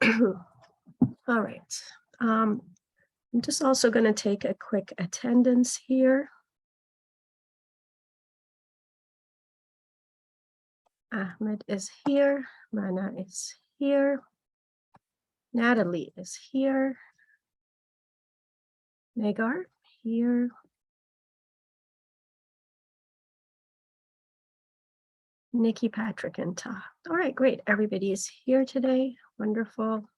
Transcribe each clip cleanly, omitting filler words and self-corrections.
All right. I'm just also going to take a quick attendance here. Ahmed is here. Mana is here. Natalie is here. Nagar here. Nikki, Patrick, and Ta. All right, great. Everybody is here today. Wonderful.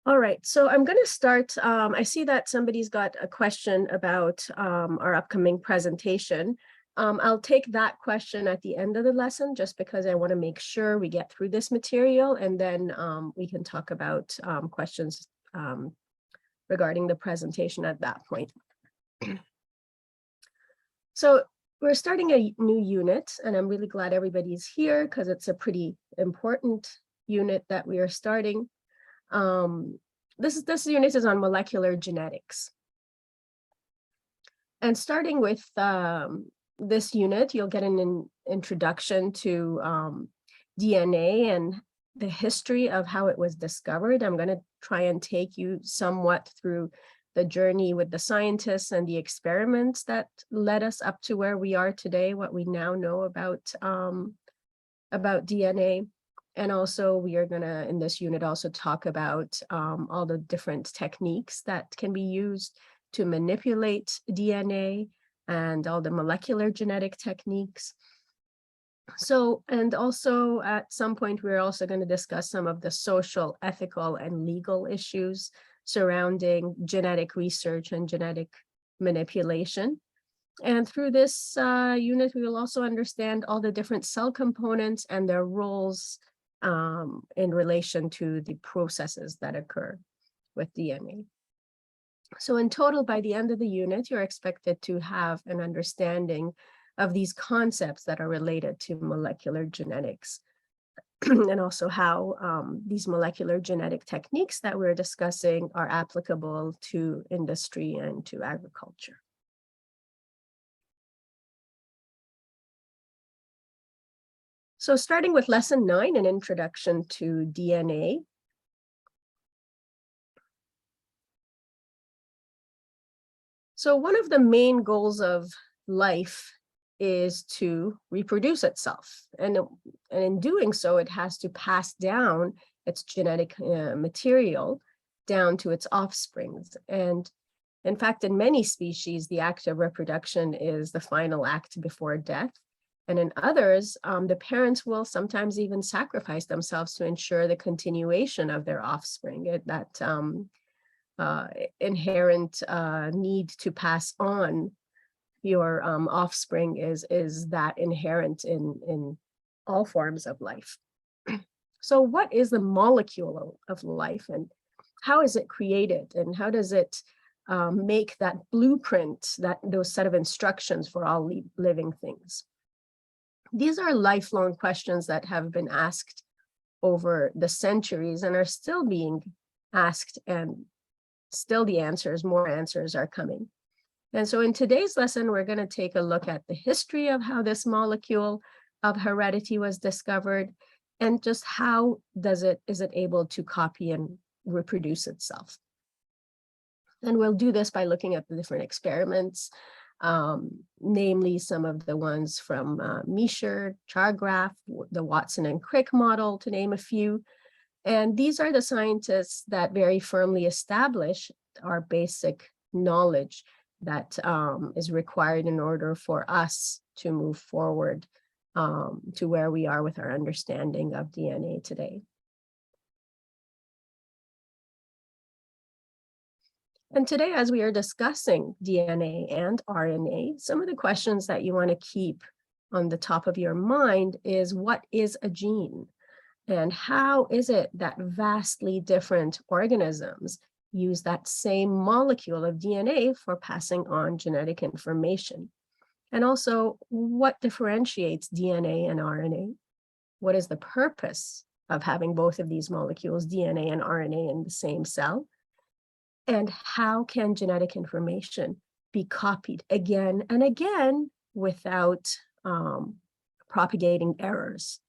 All right, so I'm going to start. I see that somebody's got a question about our upcoming presentation. I'll take that question at the end of the lesson, just because I want to make sure we get through this material, and then we can talk about questions regarding the presentation at that point. So we're starting a new unit, and I'm really glad everybody's here because it's a pretty important unit that we are starting. This unit is on molecular genetics. And starting with this unit, you'll get an introduction to DNA and the history of how it was discovered. I'm going to try and take you somewhat through the journey with the scientists and the experiments that led us up to where we are today, what we now know about DNA. And also we are going to, in this unit, also talk about all the different techniques that can be used to manipulate DNA and all the molecular genetic techniques. So, and also at some point, we're also going to discuss some of the social, ethical, and legal issues surrounding genetic research and genetic manipulation. And through this unit, we will also understand all the different cell components and their roles in relation to the processes that occur with DNA. So in total, by the end of the unit, you're expected to have an understanding of these concepts that are related to molecular genetics, and also how these molecular genetic techniques that we're discussing are applicable to industry and to agriculture. So starting with lesson 9, an introduction to DNA. So one of the main goals of life is to reproduce itself. And in doing so, it has to pass down its genetic material down to its offsprings. And in fact, in many species, the act of reproduction is the final act before death. And in others, the parents will sometimes even sacrifice themselves to ensure the continuation of their offspring. That inherent need to pass on your offspring is that inherent in all forms of life. So what is the molecule of life, and how is it created, and how does it make that blueprint, those set of instructions for all living things? These are lifelong questions that have been asked over the centuries and are still being asked, and still more answers are coming. And so in today's lesson, we're going to take a look at the history of how this molecule of heredity was discovered, and just how is it able to copy and reproduce itself. And we'll do this by looking at the different experiments, namely some of the ones from Miescher, Chargraf, the Watson and Crick model, to name a few. And these are the scientists that very firmly establish our basic knowledge that is required in order for us to move forward to where we are with our understanding of DNA today. And today, as we are discussing DNA and RNA, some of the questions that you want to keep on the top of your mind is, what is a gene? And how is it that vastly different organisms use that same molecule of DNA for passing on genetic information? And also, what differentiates DNA and RNA? What is the purpose of having both of these molecules, DNA and RNA, in the same cell? And how can genetic information be copied again and again without propagating errors?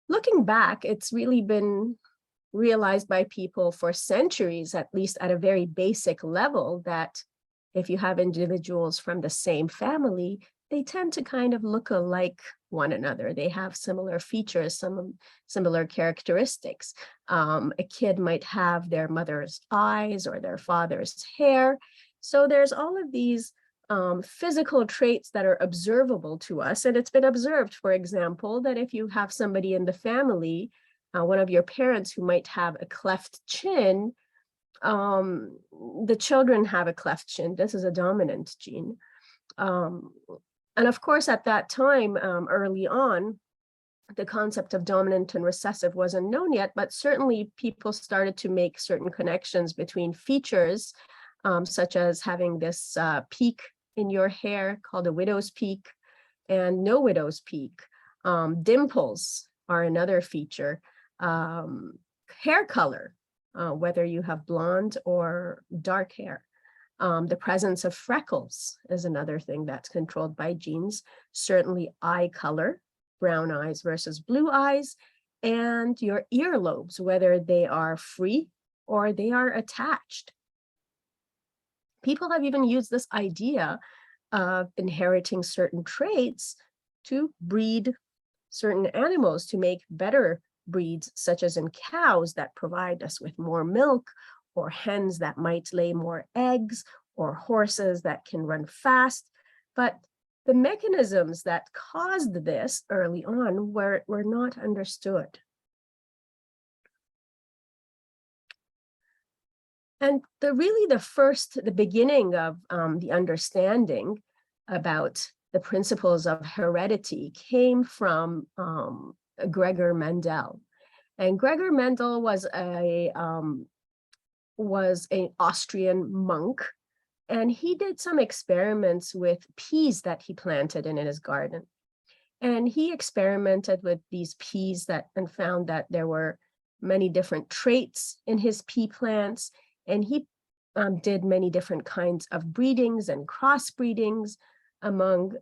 Looking back, it's really been realized by people for centuries, at least at a very basic level, that if you have individuals from the same family, they tend to kind of look alike one another. They have similar features, some similar characteristics. A kid might have their mother's eyes or their father's hair. So there's all of these physical traits that are observable to us. And it's been observed, for example, that if you have somebody in the family, one of your parents who might have a cleft chin, the children have a cleft chin. This is a dominant gene. And of course, at that time, early on, the concept of dominant and recessive wasn't known yet, but certainly people started to make certain connections between features, such as having this peak in your hair called a widow's peak and no widow's peak. Dimples are another feature. Hair color, whether you have blonde or dark hair. The presence of freckles is another thing that's controlled by genes. Certainly eye color, brown eyes versus blue eyes, and your earlobes, whether they are free or they are attached. People have even used this idea of inheriting certain traits to breed certain animals to make better breeds, such as in cows that provide us with more milk, or hens that might lay more eggs, or horses that can run fast. But the mechanisms that caused this early on were not understood. And the beginning of the understanding about the principles of heredity came from Gregor Mendel. And Gregor Mendel was an Austrian monk, and he did some experiments with peas that he planted in his garden. And he experimented with these peas and found that there were many different traits in his pea plants. And he did many different kinds of breedings and crossbreedings among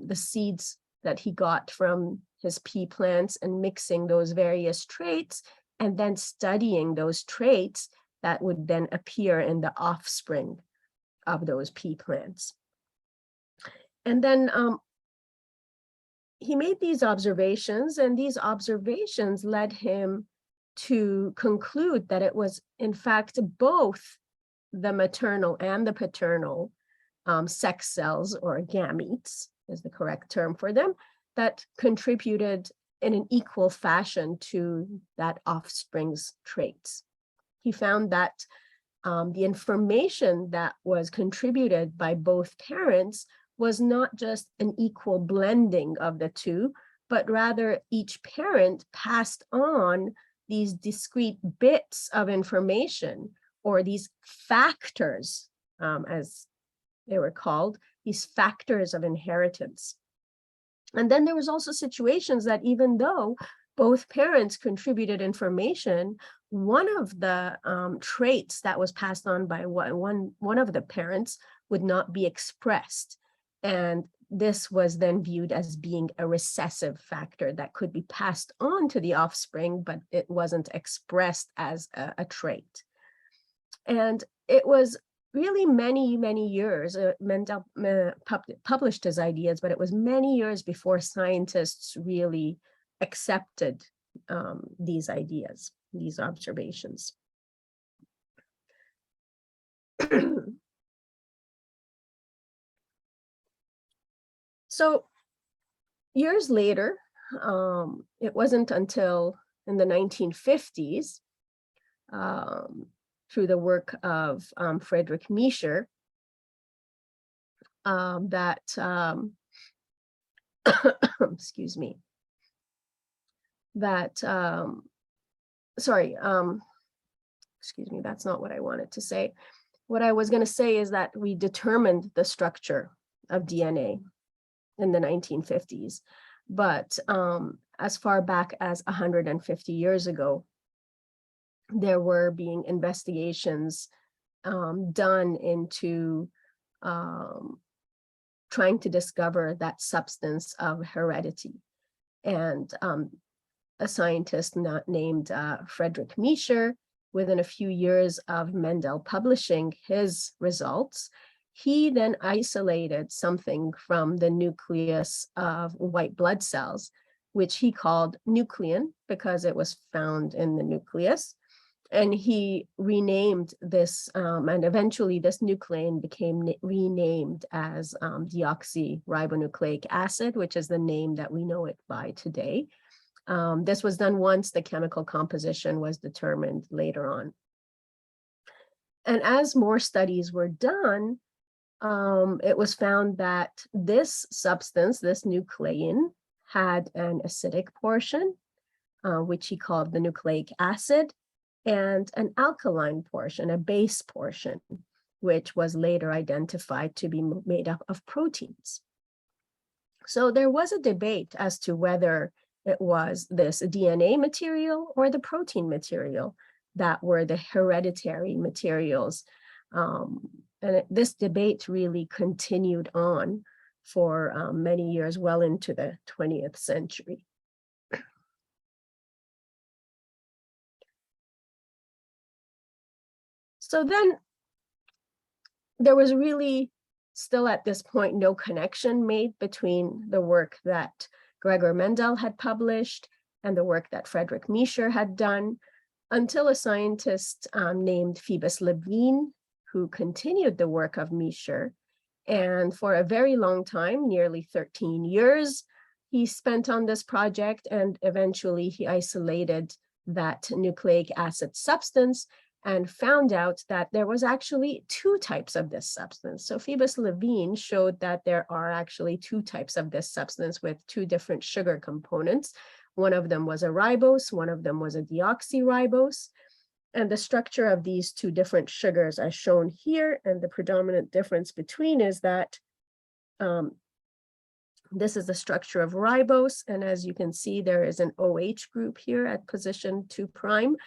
the seeds that he got from his pea plants, and mixing those various traits and then studying those traits that would then appear in the offspring of those pea plants. And then he made these observations, and these observations led him to conclude that it was, in fact, both the maternal and the paternal sex cells, or gametes is the correct term for them, that contributed in an equal fashion to that offspring's traits. He found that the information that was contributed by both parents was not just an equal blending of the two, but rather each parent passed on these discrete bits of information, or these factors, as they were called, these factors of inheritance. And then there was also situations that even though both parents contributed information, one of the traits that was passed on by one of the parents would not be expressed. And this was then viewed as being a recessive factor that could be passed on to the offspring, but it wasn't expressed as a trait. And it was really many years. Mendel published his ideas, but it was many years before scientists really accepted these ideas, these observations. So years later, it wasn't until in the 1950s, through the work of Friedrich Miescher, that excuse me, that, excuse me, that's not what I wanted to say. What I was going to say is that we determined the structure of DNA in the 1950s, but as far back as 150 years ago, there were being investigations done into trying to discover that substance of heredity. And a scientist named Friedrich Miescher, within a few years of Mendel publishing his results, he then isolated something from the nucleus of white blood cells, which he called nuclein because it was found in the nucleus. And he renamed this, and eventually this nuclein became renamed as deoxyribonucleic acid, which is the name that we know it by today. This was done once the chemical composition was determined later on. And as more studies were done, it was found that this substance, this nuclein, had an acidic portion, which he called the nucleic acid, and an alkaline portion, a base portion, which was later identified to be made up of proteins. So there was a debate as to whether it was this DNA material or the protein material that were the hereditary materials. This debate really continued on for many years, well into the 20th century. So then there was really still at this point no connection made between the work that Gregor Mendel had published and the work that Friedrich Miescher had done, until a scientist named Phoebus Levine, who continued the work of Miescher. And for a very long time, nearly 13 years, he spent on this project, and eventually he isolated that nucleic acid substance and found out that there was actually two types of this substance. So Phoebus Levine showed that there are actually two types of this substance with two different sugar components. One of them was a ribose, one of them was a deoxyribose. And the structure of these two different sugars are shown here. And the predominant difference between is that this is the structure of ribose. And as you can see, there is an OH group here at position 2'.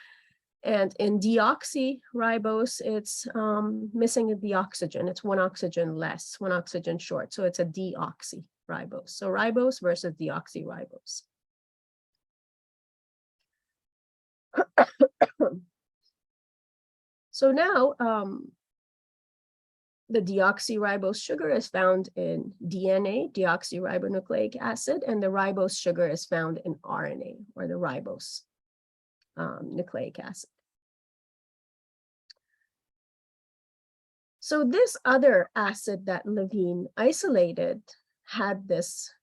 And in deoxyribose, it's missing the oxygen. It's one oxygen less, one oxygen short. So it's a deoxyribose. So ribose versus deoxyribose. So now the deoxyribose sugar is found in DNA, deoxyribonucleic acid, and the ribose sugar is found in RNA, or the ribose nucleic acid. So this other acid that Levine isolated had this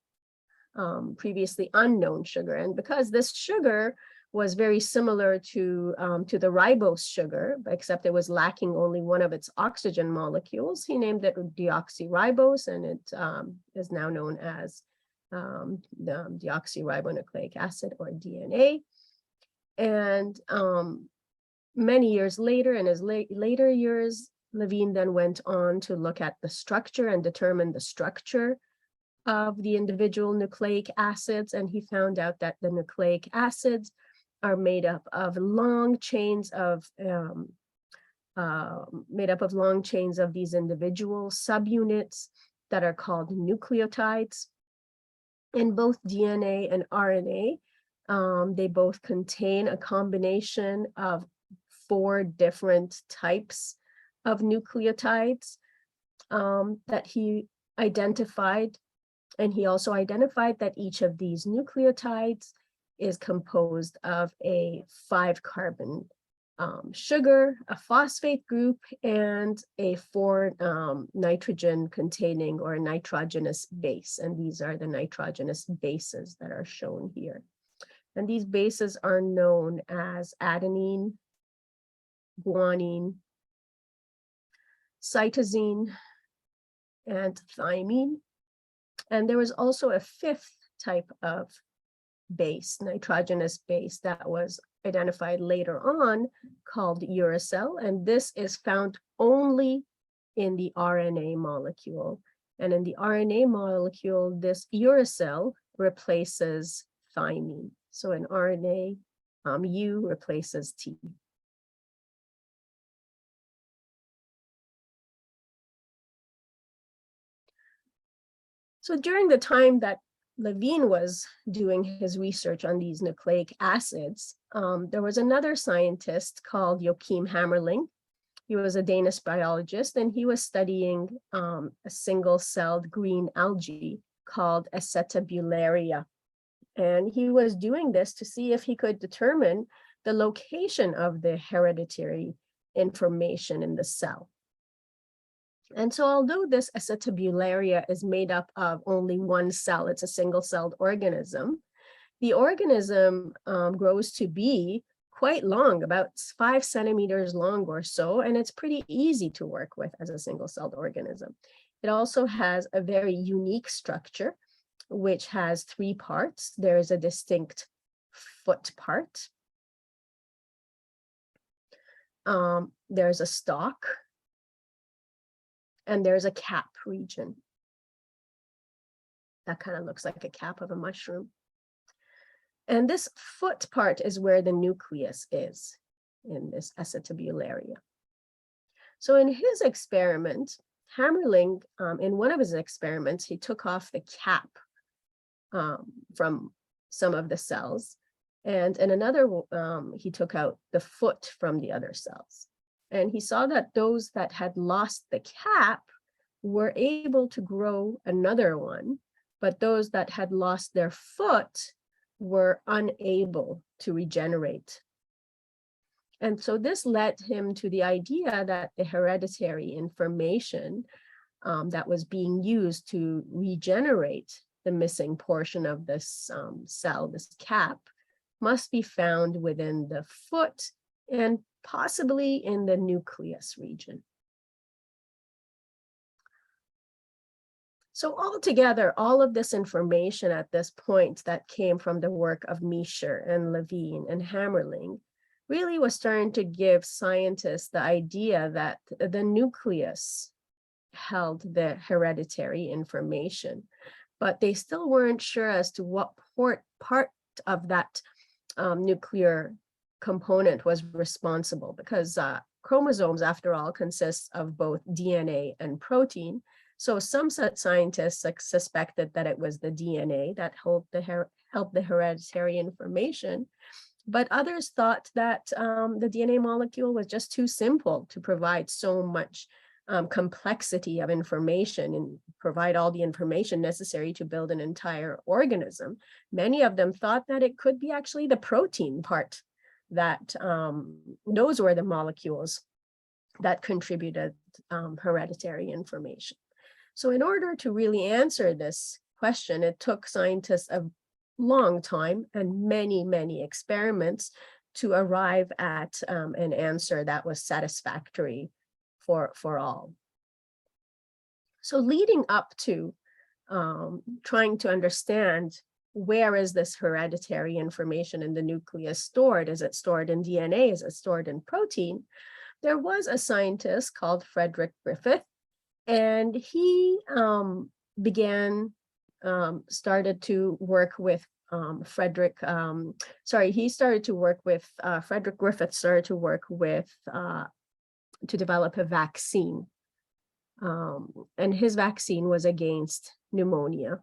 previously unknown sugar, and because this sugar was very similar to the ribose sugar, except it was lacking only one of its oxygen molecules, he named it deoxyribose, and it is now known as the deoxyribonucleic acid, or DNA. And many years later, in his later years, Levine then went on to look at the structure and determine the structure of the individual nucleic acids, and he found out that the nucleic acids are made up of long chains of these individual subunits that are called nucleotides. In both DNA and RNA, they both contain a combination of 4 different types of nucleotides that he identified. And he also identified that each of these nucleotides is composed of a 5-carbon sugar, a phosphate group, and a 4 nitrogen containing or nitrogenous base. And these are the nitrogenous bases that are shown here. And these bases are known as adenine, guanine, cytosine, and thymine. And there was also a 5th type of base, nitrogenous base that was identified later on called uracil. And this is found only in the RNA molecule. And in the RNA molecule, this uracil replaces thymine. So in RNA, U replaces T. So during the time that Levine was doing his research on these nucleic acids, there was another scientist called Joachim Hammerling. He was a Danish biologist, and he was studying a single-celled green algae called acetabularia. And he was doing this to see if he could determine the location of the hereditary information in the cell. And so although this acetabularia is made up of only one cell, it's a single-celled organism, the organism grows to be quite long, about 5 centimeters long or so, and it's pretty easy to work with as a single-celled organism. It also has a very unique structure, which has 3 parts. There is a distinct foot part. There's a stalk, and there's a cap region. That kind of looks like a cap of a mushroom. And this foot part is where the nucleus is in this acetabularia. So in his experiment, Hammerling, in one of his experiments, he took off the cap from some of the cells. And in another, he took out the foot from the other cells. And he saw that those that had lost the cap were able to grow another one, but those that had lost their foot were unable to regenerate. And so this led him to the idea that the hereditary information that was being used to regenerate the missing portion of this cell, this cap, must be found within the foot and possibly in the nucleus region. So altogether, all of this information at this point that came from the work of Miescher and Levine and Hammerling really was starting to give scientists the idea that the nucleus held the hereditary information, but they still weren't sure as to what part of that nuclear component was responsible, because chromosomes, after all, consist of both DNA and protein. So some scientists suspected that it was the DNA that held the hereditary information, but others thought that the DNA molecule was just too simple to provide so much complexity of information and provide all the information necessary to build an entire organism. Many of them thought that it could be actually the protein part, that those were the molecules that contributed hereditary information. So in order to really answer this question, it took scientists a long time and many, many experiments to arrive at an answer that was satisfactory for all. So leading up to trying to understand where is this hereditary information in the nucleus stored? Is it stored in DNA? Is it stored in protein? There was a scientist called Frederick Griffith, and he started to work with Frederick Griffith started to work with to develop a vaccine. And his vaccine was against pneumonia.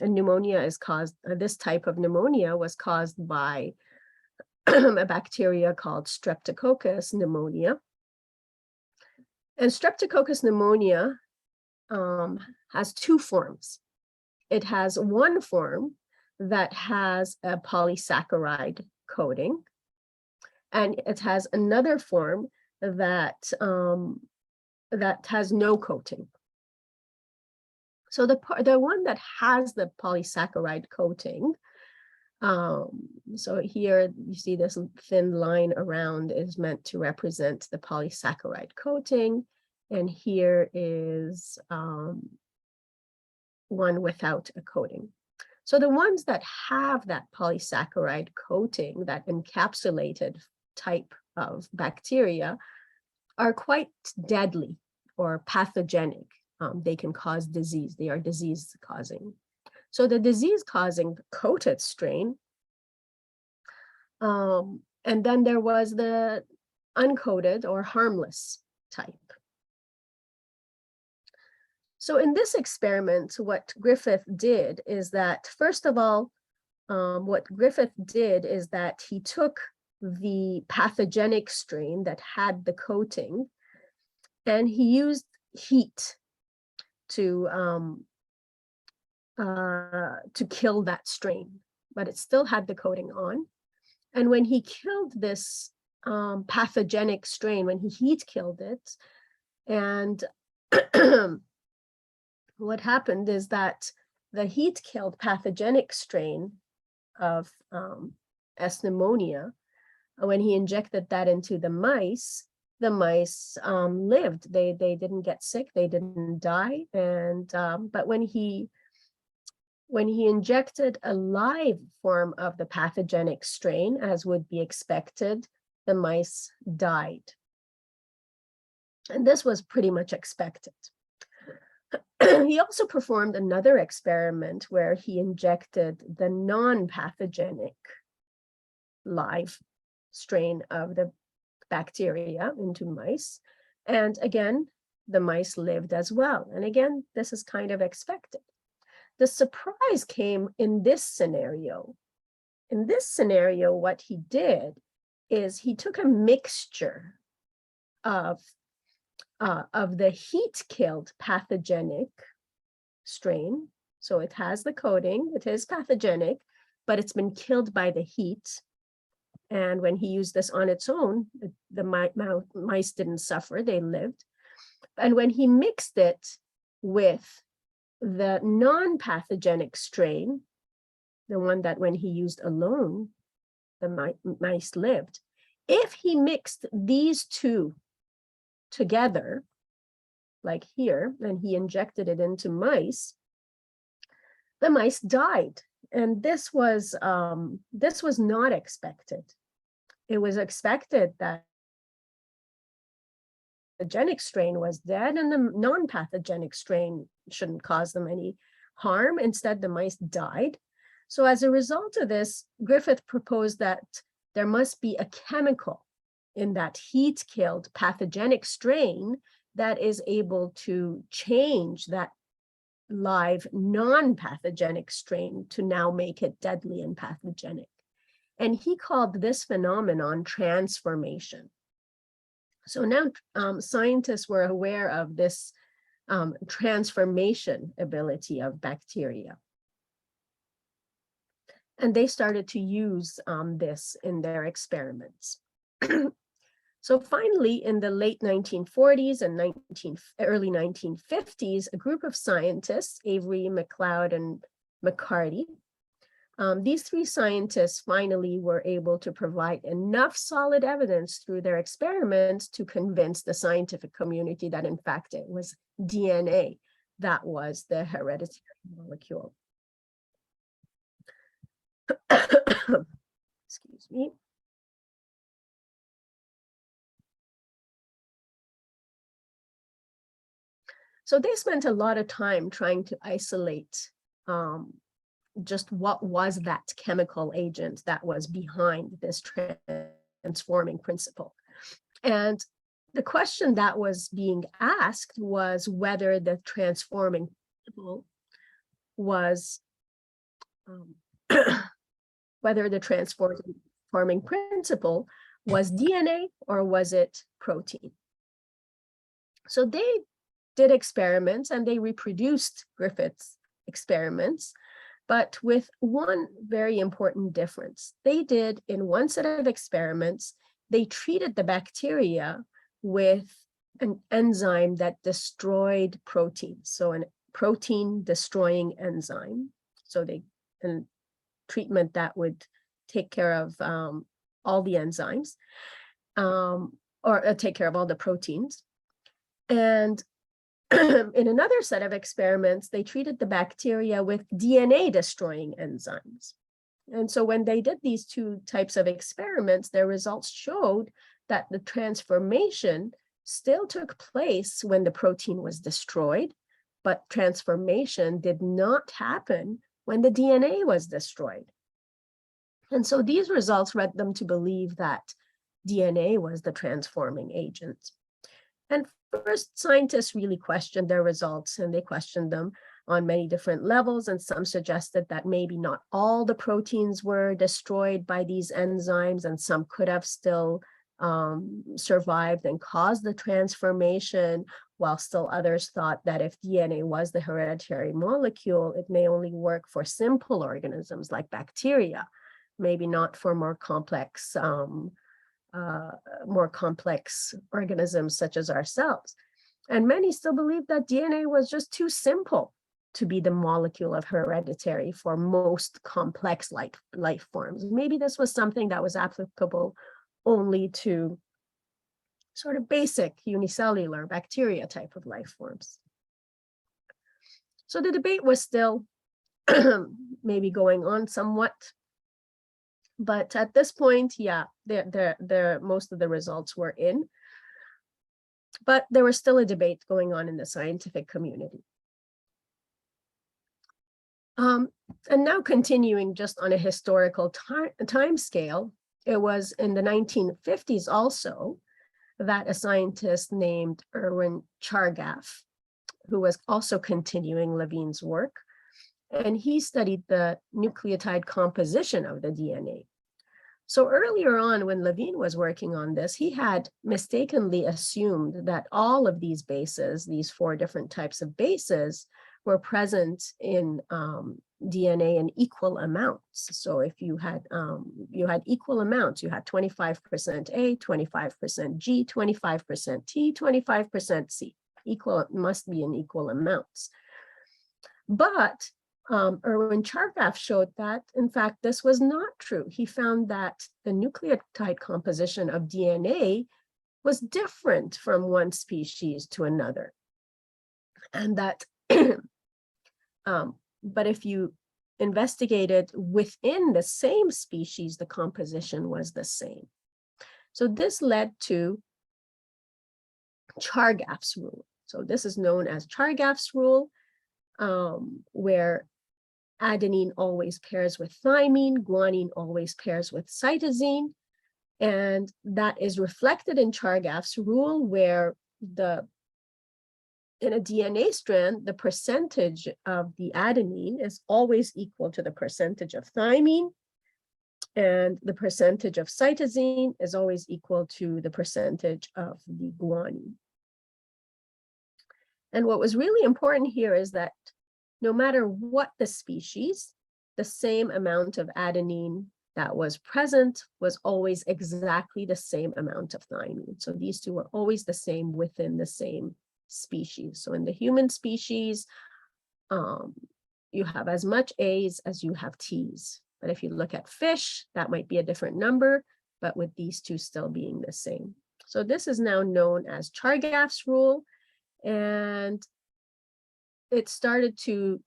And pneumonia is caused, this type of pneumonia was caused by a bacteria called Streptococcus pneumonia. And Streptococcus pneumonia has 2 forms. It has one form that has a polysaccharide coating, and it has another form that has no coating. So the one that has the polysaccharide coating, so here you see this thin line around is meant to represent the polysaccharide coating, and here is one without a coating. So the ones that have that polysaccharide coating, that encapsulated type of bacteria, are quite deadly or pathogenic. They can cause disease. They are disease causing. So the disease causing coated strain, and then there was the uncoated or harmless type. So in this experiment, what Griffith did is that, first of all, what Griffith did is that he took the pathogenic strain that had the coating, and he used heat to kill that strain, but it still had the coating on. And when he killed this pathogenic strain, when he heat killed it, and what happened is that the heat killed pathogenic strain of S. pneumonia, when he injected that into the mice lived. They didn't get sick, they didn't die. And but when he injected a live form of the pathogenic strain, as would be expected, the mice died. And this was pretty much expected. He also performed another experiment where he injected the non-pathogenic live strain of the bacteria into mice. And again, the mice lived as well. And again, this is kind of expected. The surprise came in this scenario. In this scenario, what he did is he took a mixture of the heat-killed pathogenic strain. So it has the coating, it is pathogenic, but it's been killed by the heat. And when he used this on its own, the mice didn't suffer, they lived. And when he mixed it with the non-pathogenic strain, the one that when he used alone, the mice lived. If he mixed these two together, like here, and he injected it into mice, the mice died. And this was not expected. It was expected that the pathogenic strain was dead and the non-pathogenic strain shouldn't cause them any harm. Instead, the mice died. So as a result of this, Griffith proposed that there must be a chemical in that heat-killed pathogenic strain that is able to change that live non-pathogenic strain to now make it deadly and pathogenic. And he called this phenomenon transformation. So now scientists were aware of this transformation ability of bacteria. And they started to use this in their experiments. So finally, in the late 1940s and early 1950s, a group of scientists, Avery, McLeod, and McCarty, these three scientists finally were able to provide enough solid evidence through their experiments to convince the scientific community that, in fact, it was DNA that was the hereditary molecule. Excuse me. So they spent a lot of time trying to isolate just what was that chemical agent that was behind this transforming principle. And the question that was being asked was whether the transforming principle was DNA or was it protein. So they did experiments and they reproduced Griffith's experiments, but with one very important difference. They did, in one set of experiments, they treated the bacteria with an enzyme that destroyed proteins, so a protein destroying enzyme. So a treatment that would take care of all the enzymes, or take care of all the proteins. And in another set of experiments, they treated the bacteria with DNA-destroying enzymes. And so when they did these two types of experiments, their results showed that the transformation still took place when the protein was destroyed, but transformation did not happen when the DNA was destroyed. And so these results led them to believe that DNA was the transforming agent. And first, scientists really questioned their results, and they questioned them on many different levels. And some suggested that maybe not all the proteins were destroyed by these enzymes, and some could have still survived and caused the transformation, while still others thought that if DNA was the hereditary molecule, it may only work for simple organisms like bacteria, maybe not for more complex organisms such as ourselves. And many still believe that DNA was just too simple to be the molecule of hereditary for most complex life forms. Maybe this was something that was applicable only to sort of basic unicellular bacteria type of life forms. So the debate was still maybe going on somewhat. But at this point, yeah, most of the results were in. But there was still a debate going on in the scientific community. And now continuing just on a historical time scale, it was in the 1950s also that a scientist named Erwin Chargaff, who was also continuing Levine's work, and he studied the nucleotide composition of the DNA. So earlier on, when Levine was working on this, he had mistakenly assumed that all of these bases, these 4 different types of bases, were present in DNA in equal amounts. So if you had equal amounts, you had 25% A, 25% G, 25% T, 25% C. Equal, must be in equal amounts. But Erwin Chargaff showed that, in fact, this was not true. He found that the nucleotide composition of DNA was different from one species to another. And that, but if you investigated within the same species, the composition was the same. So this led to Chargaff's rule. So this is known as Chargaff's rule, where adenine always pairs with thymine, guanine always pairs with cytosine, and that is reflected in Chargaff's rule, where in a DNA strand, the percentage of the adenine is always equal to the percentage of thymine, and the percentage of cytosine is always equal to the percentage of the guanine. And what was really important here is that no matter what the species, the same amount of adenine that was present was always exactly the same amount of thymine. So these two were always the same within the same species. So in the human species, you have as much A's as you have T's. But if you look at fish, that might be a different number, but with these two still being the same. So this is now known as Chargaff's rule, and it started to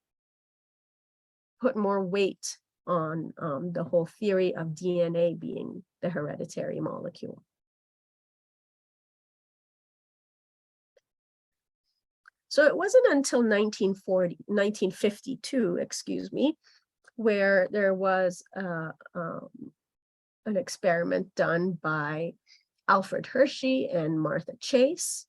put more weight on the whole theory of DNA being the hereditary molecule. So it wasn't until 1952, excuse me, where there was an experiment done by Alfred Hershey and Martha Chase,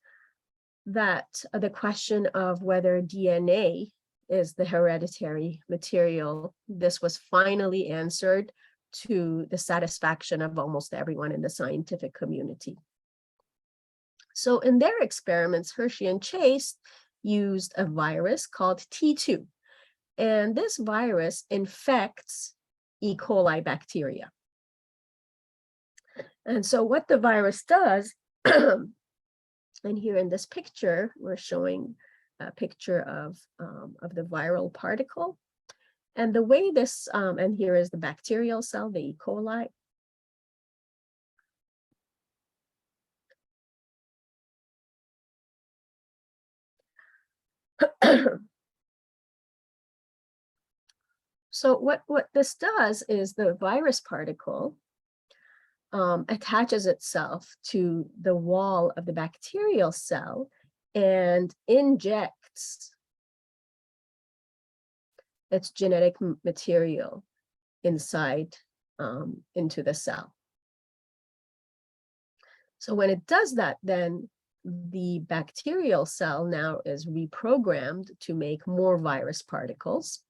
that the question of whether DNA is the hereditary material, this was finally answered to the satisfaction of almost everyone in the scientific community. So in their experiments, Hershey and Chase used a virus called T2, and this virus infects E. coli bacteria. And so what the virus does, and here in this picture, we're showing a picture of the viral particle. And the way this, and here is the bacterial cell, the E. coli. So what this does is the virus particle attaches itself to the wall of the bacterial cell and injects its genetic material inside into the cell. So when it does that, then the bacterial cell now is reprogrammed to make more virus particles.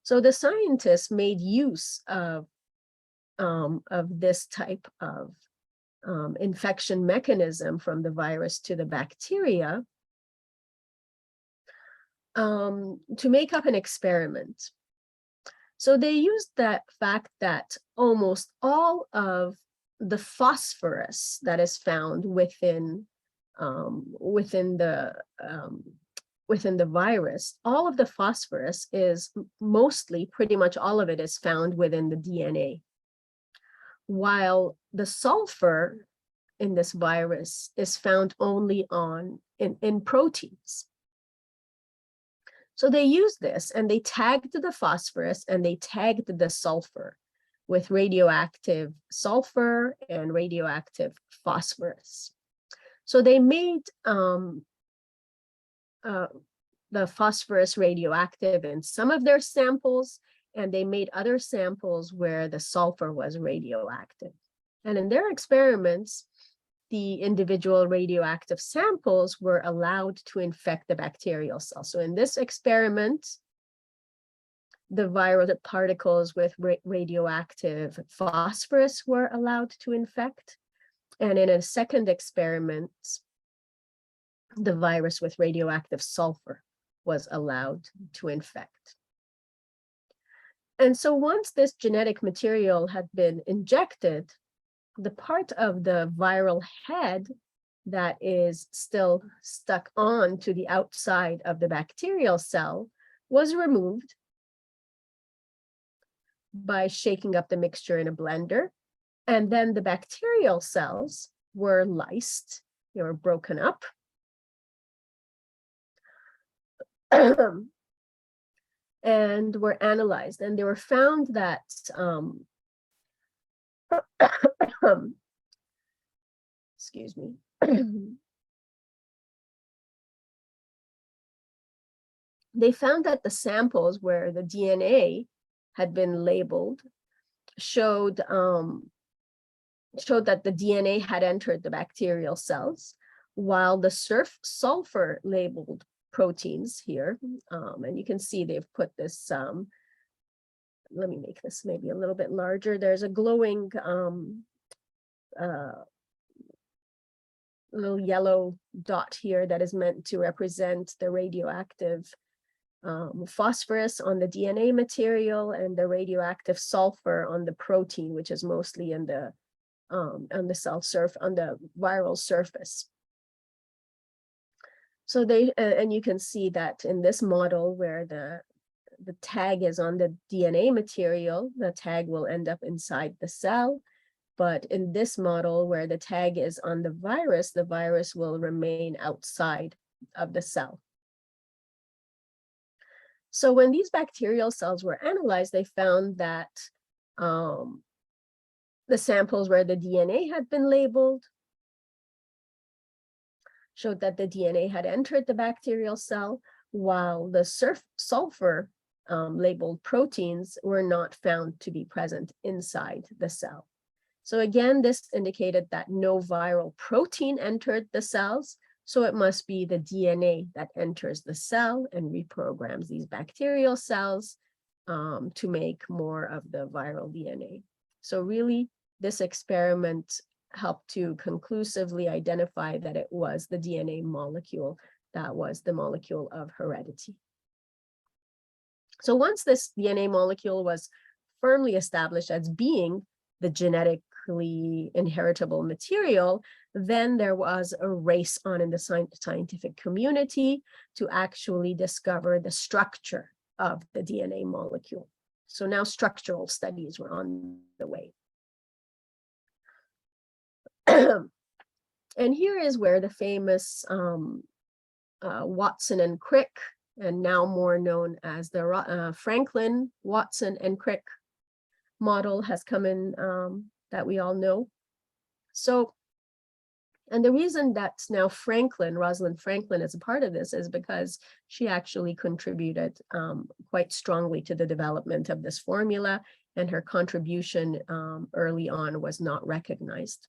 So the scientists made use of this type of infection mechanism from the virus to the bacteria to make up an experiment. So they used that fact that almost all of the phosphorus that is found within the virus, all of the phosphorus is mostly, pretty much all of it is found within the DNA, while the sulfur in this virus is found only in proteins. So they used this and they tagged the phosphorus and they tagged the sulfur with radioactive sulfur and radioactive phosphorus. So they made the phosphorus radioactive in some of their samples, and they made other samples where the sulfur was radioactive. And in their experiments, the individual radioactive samples were allowed to infect the bacterial cell. So in this experiment, the viral particles with radioactive phosphorus were allowed to infect. And in a second experiment, the virus with radioactive sulfur was allowed to infect. And so once this genetic material had been injected, the part of the viral head that is still stuck on to the outside of the bacterial cell was removed by shaking up the mixture in a blender. And then the bacterial cells were lysed, they were broken up. And were analyzed, and they were found that excuse me. They found that the samples where the DNA had been labeled showed that the DNA had entered the bacterial cells, while the sulfur labeled proteins here, and you can see they've put this, let me make this maybe a little bit larger. There's a glowing little yellow dot here that is meant to represent the radioactive phosphorus on the DNA material and the radioactive sulfur on the protein, which is mostly on the viral surface. So they, and you can see that in this model where the tag is on the DNA material, the tag will end up inside the cell. But in this model where the tag is on the virus will remain outside of the cell. So when these bacterial cells were analyzed, they found that the samples where the DNA had been labeled showed that the DNA had entered the bacterial cell, while the sulfur labeled proteins were not found to be present inside the cell. So again, this indicated that no viral protein entered the cells, so it must be the DNA that enters the cell and reprograms these bacterial cells to make more of the viral DNA. So really, this experiment helped to conclusively identify that it was the DNA molecule that was the molecule of heredity. So once this DNA molecule was firmly established as being the genetically inheritable material, then there was a race on in the scientific community to actually discover the structure of the DNA molecule. So now structural studies were on the way. And here is where the famous Watson and Crick, and now more known as the Franklin, Watson, and Crick model has come in, that we all know. So, and the reason that now Rosalind Franklin is a part of this is because she actually contributed quite strongly to the development of this formula, and her contribution early on was not recognized.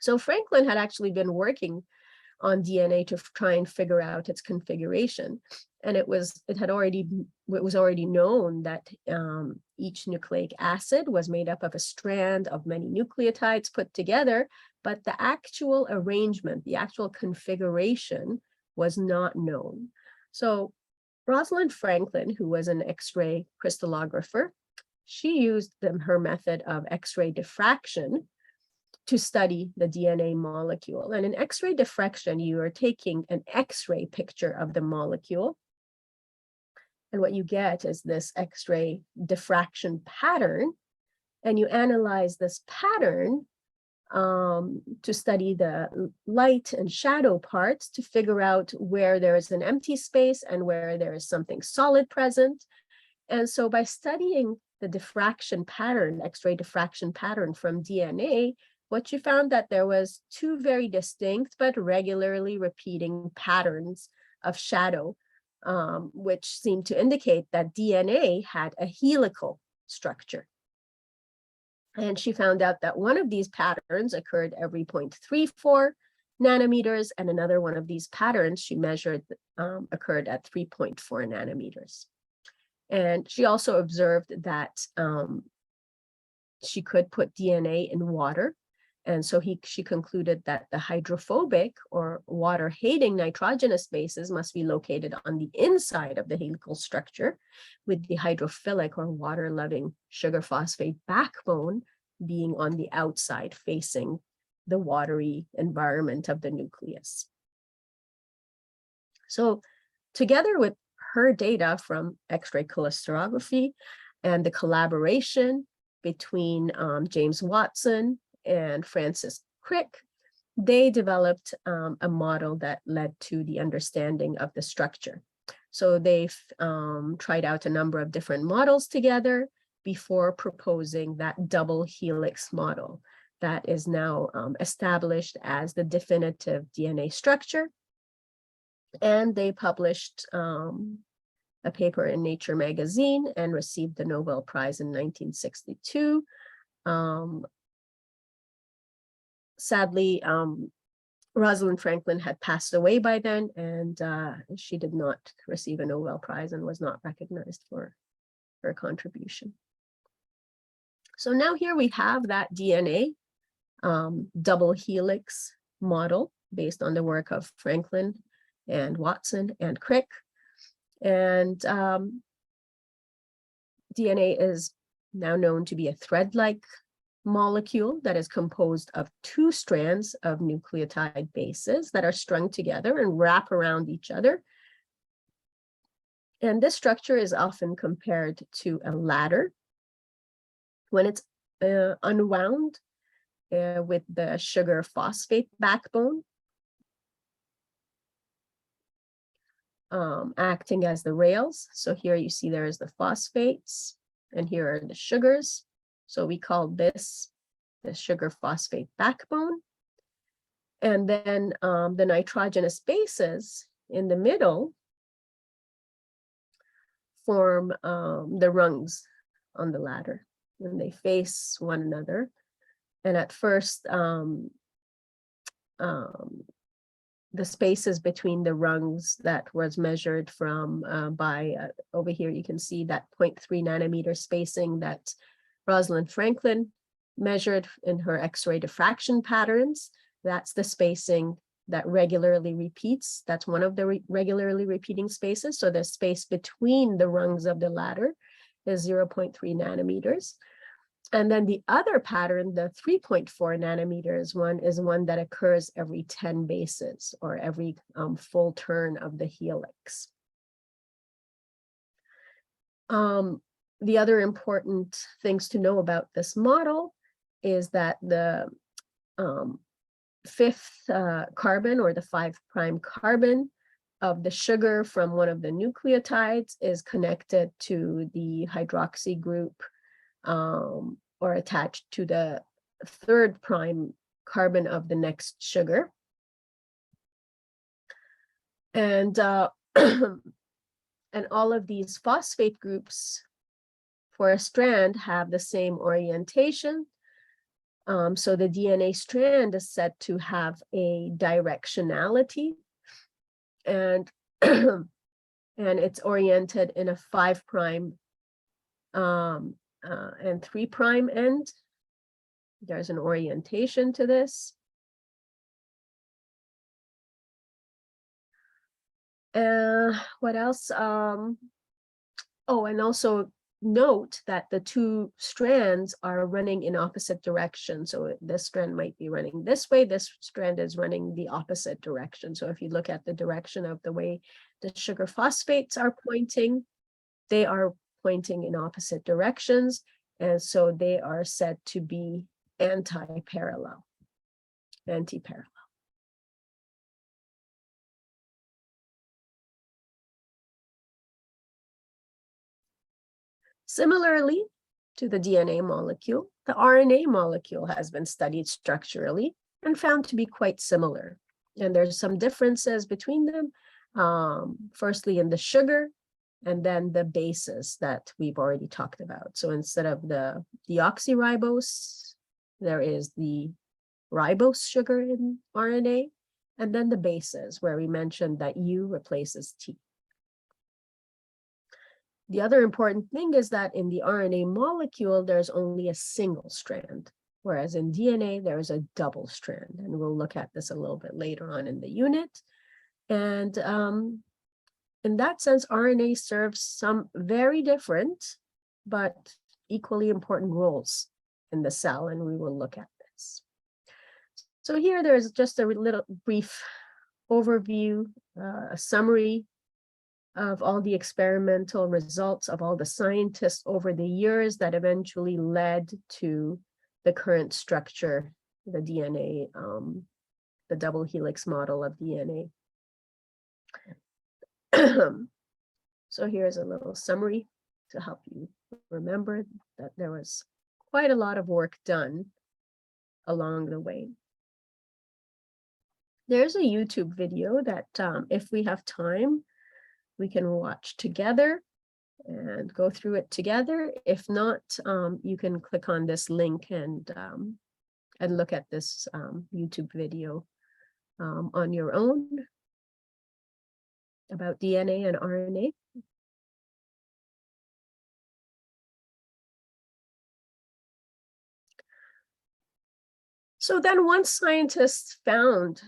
So Franklin had actually been working on DNA to try and figure out its configuration. And it was already known that each nucleic acid was made up of a strand of many nucleotides put together, but the actual arrangement, the actual configuration was not known. So Rosalind Franklin, who was an X-ray crystallographer, she used her method of X-ray diffraction to study the DNA molecule. And in X-ray diffraction, you are taking an X-ray picture of the molecule. And what you get is this X-ray diffraction pattern. And you analyze this pattern to study the light and shadow parts to figure out where there is an empty space and where there is something solid present. And so by studying the diffraction pattern, X-ray diffraction pattern from DNA, what you found that there was two very distinct but regularly repeating patterns of shadow, which seemed to indicate that DNA had a helical structure. And she found out that one of these patterns occurred every 0.34 nanometers, and another one of these patterns she measured occurred at 3.4 nanometers. And she also observed that she could put DNA in water. And so she concluded that the hydrophobic or water-hating nitrogenous bases must be located on the inside of the helical structure, with the hydrophilic or water-loving sugar phosphate backbone being on the outside, facing the watery environment of the nucleus. So together with her data from X-ray crystallography and the collaboration between James Watson and Francis Crick, they developed a model that led to the understanding of the structure. So they've tried out a number of different models together before proposing that double helix model that is now established as the definitive DNA structure. And they published a paper in Nature magazine and received the Nobel Prize in 1962. Sadly, Rosalind Franklin had passed away by then, and she did not receive a Nobel Prize and was not recognized for her contribution. So now here we have that DNA double helix model based on the work of Franklin and Watson and Crick. And DNA is now known to be a thread-like molecule that is composed of two strands of nucleotide bases that are strung together and wrap around each other. And this structure is often compared to a ladder when it's unwound with the sugar phosphate backbone acting as the rails. So here you see there is the phosphates and here are the sugars. So we call this the sugar phosphate backbone. And then the nitrogenous bases in the middle form the rungs on the ladder, and they face one another. And at first, the spaces between the rungs that was measured from over here, you can see that 0.3 nanometer spacing that Rosalind Franklin measured in her X-ray diffraction patterns. That's the spacing that regularly repeats. That's one of the regularly repeating spaces. So the space between the rungs of the ladder is 0.3 nanometers. And then the other pattern, the 3.4 nanometers one, is one that occurs every 10 bases or every full turn of the helix. The other important things to know about this model is that the fifth carbon, or the 5' carbon of the sugar from one of the nucleotides is connected to the hydroxy group, or attached to the 3' carbon of the next sugar. And and all of these phosphate groups for a strand have the same orientation. So the DNA strand is said to have a directionality, and and it's oriented in a 5' and 3' end. There's an orientation to this. What else? Oh, and also note that the two strands are running in opposite directions. So this strand might be running this way, this strand is running the opposite direction. So if you look at the direction of the way the sugar phosphates are pointing, they are pointing in opposite directions. And so they are said to be anti-parallel. Similarly to the DNA molecule, the RNA molecule has been studied structurally and found to be quite similar. And there's some differences between them, firstly in the sugar, and then the bases that we've already talked about. So instead of the deoxyribose, there is the ribose sugar in RNA, and then the bases, where we mentioned that U replaces T. The other important thing is that in the RNA molecule, there's only a single strand, whereas in DNA, there is a double strand. And we'll look at this a little bit later on in the unit. And in that sense, RNA serves some very different, but equally important roles in the cell, and we will look at this. So here, there's just a little brief overview, a summary of all the experimental results of all the scientists over the years that eventually led to the current structure, the DNA, the double helix model of DNA. So here's a little summary to help you remember that there was quite a lot of work done along the way. There's a YouTube video that if we have time, we can watch together and go through it together. If not, you can click on this link and look at this YouTube video on your own about DNA and RNA. So then once scientists found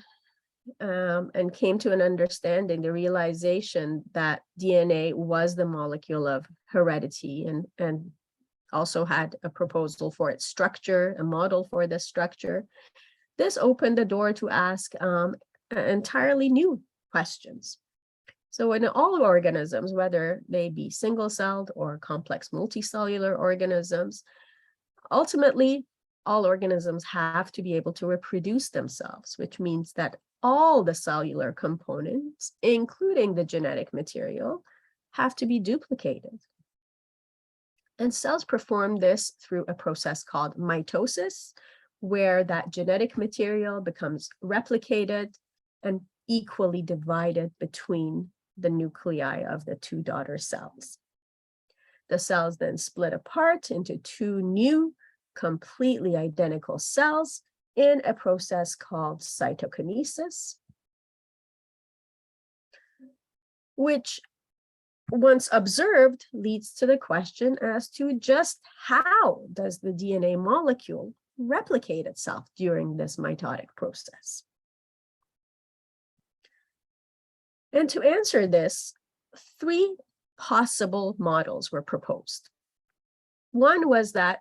and came to an understanding, the realization that DNA was the molecule of heredity, and also had a proposal for its structure, a model for the structure, this opened the door to ask entirely new questions. So in all organisms, whether they be single-celled or complex multicellular organisms, ultimately, all organisms have to be able to reproduce themselves, which means that all the cellular components, including the genetic material, have to be duplicated. And cells perform this through a process called mitosis, where that genetic material becomes replicated and equally divided between the nuclei of the two daughter cells. The cells then split apart into two new, completely identical cells in a process called cytokinesis, which, once observed, leads to the question as to just how does the DNA molecule replicate itself during this mitotic process. And to answer this, three possible models were proposed. One was that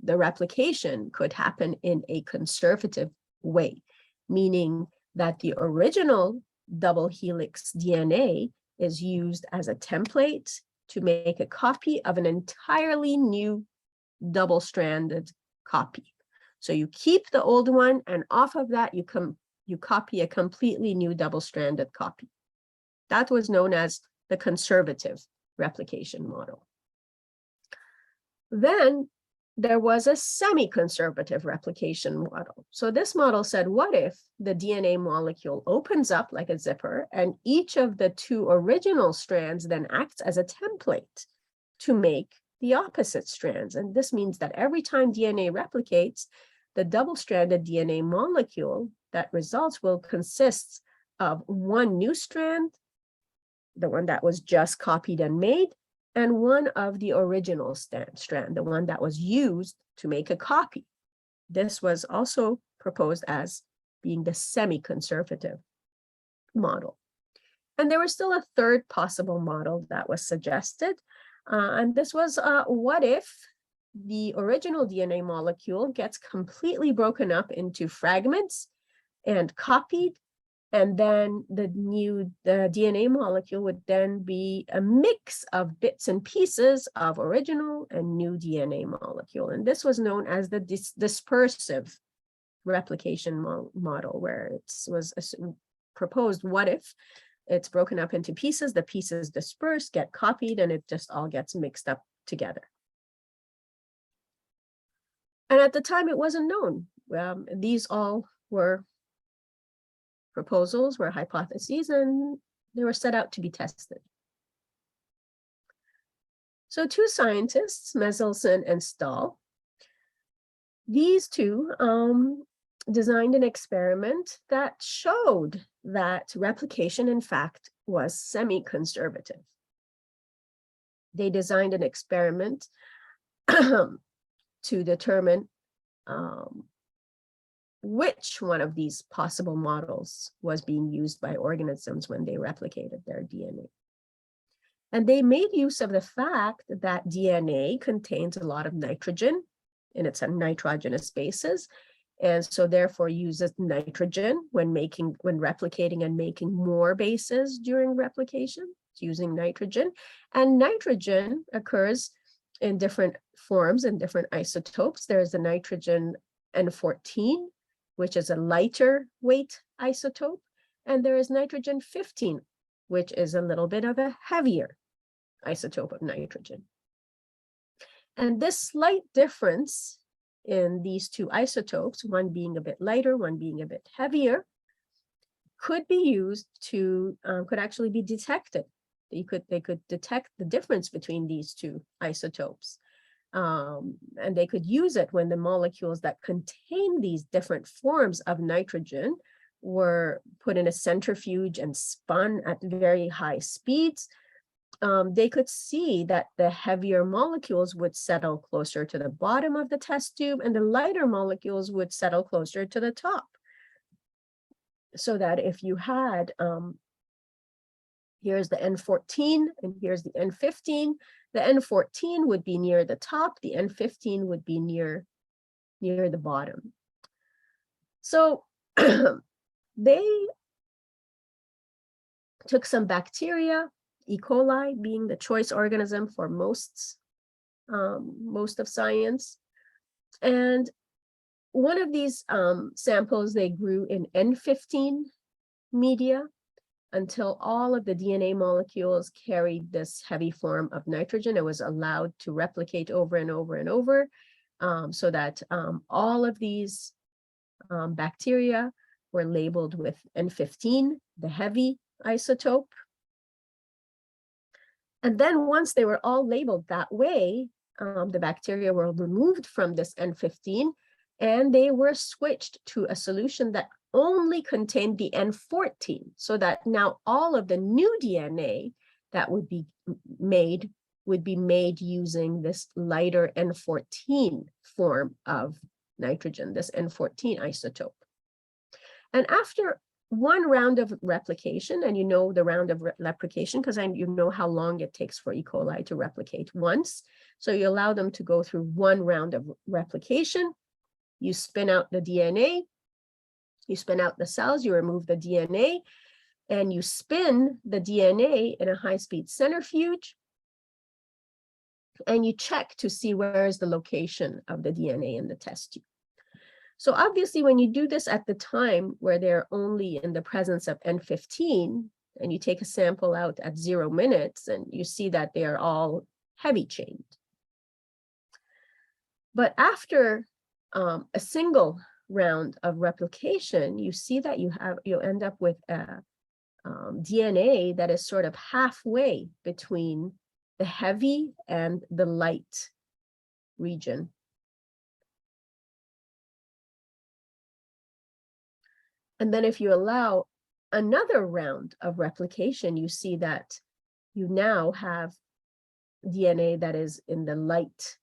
the replication could happen in a conservative way, meaning that the original double helix DNA is used as a template to make a copy of an entirely new double-stranded copy. So you keep the old one, and off of that, you copy a completely new double-stranded copy. That was known as the conservative replication model. Then there was a semi-conservative replication model. So this model said, what if the DNA molecule opens up like a zipper, and each of the two original strands then acts as a template to make the opposite strands? And this means that every time DNA replicates, the double-stranded DNA molecule that results will consist of one new strand, the one that was just copied and made, and one of the original strand, the one that was used to make a copy. This was also proposed as being the semi-conservative model. And there was still a third possible model that was suggested. And this was, what if the original DNA molecule gets completely broken up into fragments and copied, and then the DNA molecule would then be a mix of bits and pieces of original and new DNA molecule. And this was known as the dispersive replication model, where it was proposed, what if it's broken up into pieces, the pieces disperse, get copied, and it just all gets mixed up together. And at the time, it wasn't known. These all were proposals, were hypotheses, and they were set out to be tested. So two scientists, Meselson and Stahl, these two designed an experiment that showed that replication, in fact, was semi-conservative. They designed an experiment to determine which one of these possible models was being used by organisms when they replicated their DNA. And they made use of the fact that DNA contains a lot of nitrogen in its nitrogenous bases, and so therefore uses nitrogen when replicating and making more bases during replication. It's using nitrogen, and nitrogen occurs in different forms and different isotopes. There's the nitrogen N14, which is a lighter weight isotope, and there is nitrogen 15, which is a little bit of a heavier isotope of nitrogen. And this slight difference in these two isotopes, one being a bit lighter, one being a bit heavier, could be used to, could actually be detected. They could detect the difference between these two isotopes. And they could use it when the molecules that contain these different forms of nitrogen were put in a centrifuge and spun at very high speeds. They could see that the heavier molecules would settle closer to the bottom of the test tube, and the lighter molecules would settle closer to the top. So that if you had, here's the N14 and here's the N15, the N14 would be near the top, the N15 would be near the bottom. So they took some bacteria, E. coli being the choice organism for most of science. And one of these samples they grew in N15 media until all of the DNA molecules carried this heavy form of nitrogen. It was allowed to replicate over and over and over, so that all of these bacteria were labeled with N15, the heavy isotope. And then once they were all labeled that way, the bacteria were removed from this N15, and they were switched to a solution that only contained the N14, so that now all of the new DNA that would be made using this lighter N14 form of nitrogen, this N14 isotope. And after one round of replication, and you know the round of replication because you know how long it takes for E. coli to replicate once. So you allow them to go through one round of replication. You spin out the DNA, you spin out the cells, you remove the DNA, and you spin the DNA in a high-speed centrifuge, and you check to see where is the location of the DNA in the test tube. So obviously, when you do this at the time where they're only in the presence of N15, and you take a sample out at 0 minutes, and you see that they are all heavy chained. But after a single round of replication, you see that you'll end up with a DNA that is sort of halfway between the heavy and the light region. And then if you allow another round of replication, you see that you now have DNA that is in the light,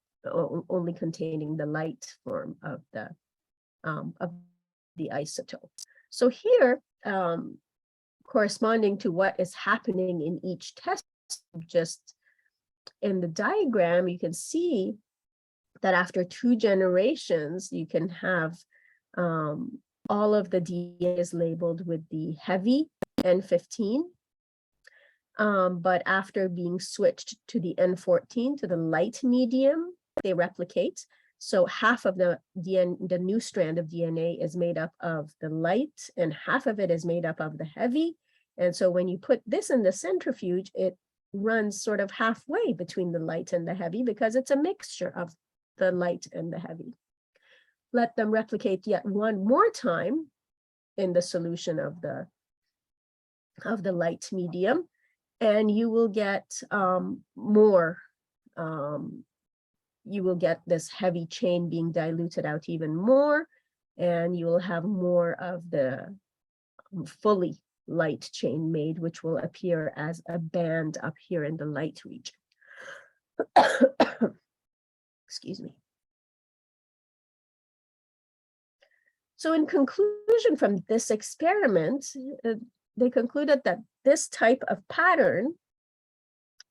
only containing the light form of the isotope. So here, corresponding to what is happening in each test, just in the diagram, you can see that after 2 generations, you can have all of the DNA is labeled with the heavy N15. But after being switched to the N14, to the light medium, they replicate. So half of the new strand of DNA is made up of the light, and half of it is made up of the heavy. And so when you put this in the centrifuge, it runs sort of halfway between the light and the heavy, because it's a mixture of the light and the heavy. Let them replicate yet one more time in the solution of the light medium, and you will get more. You will get this heavy chain being diluted out even more, and you will have more of the fully light chain made, which will appear as a band up here in the light region. Excuse me. So in conclusion from this experiment, they concluded that this type of pattern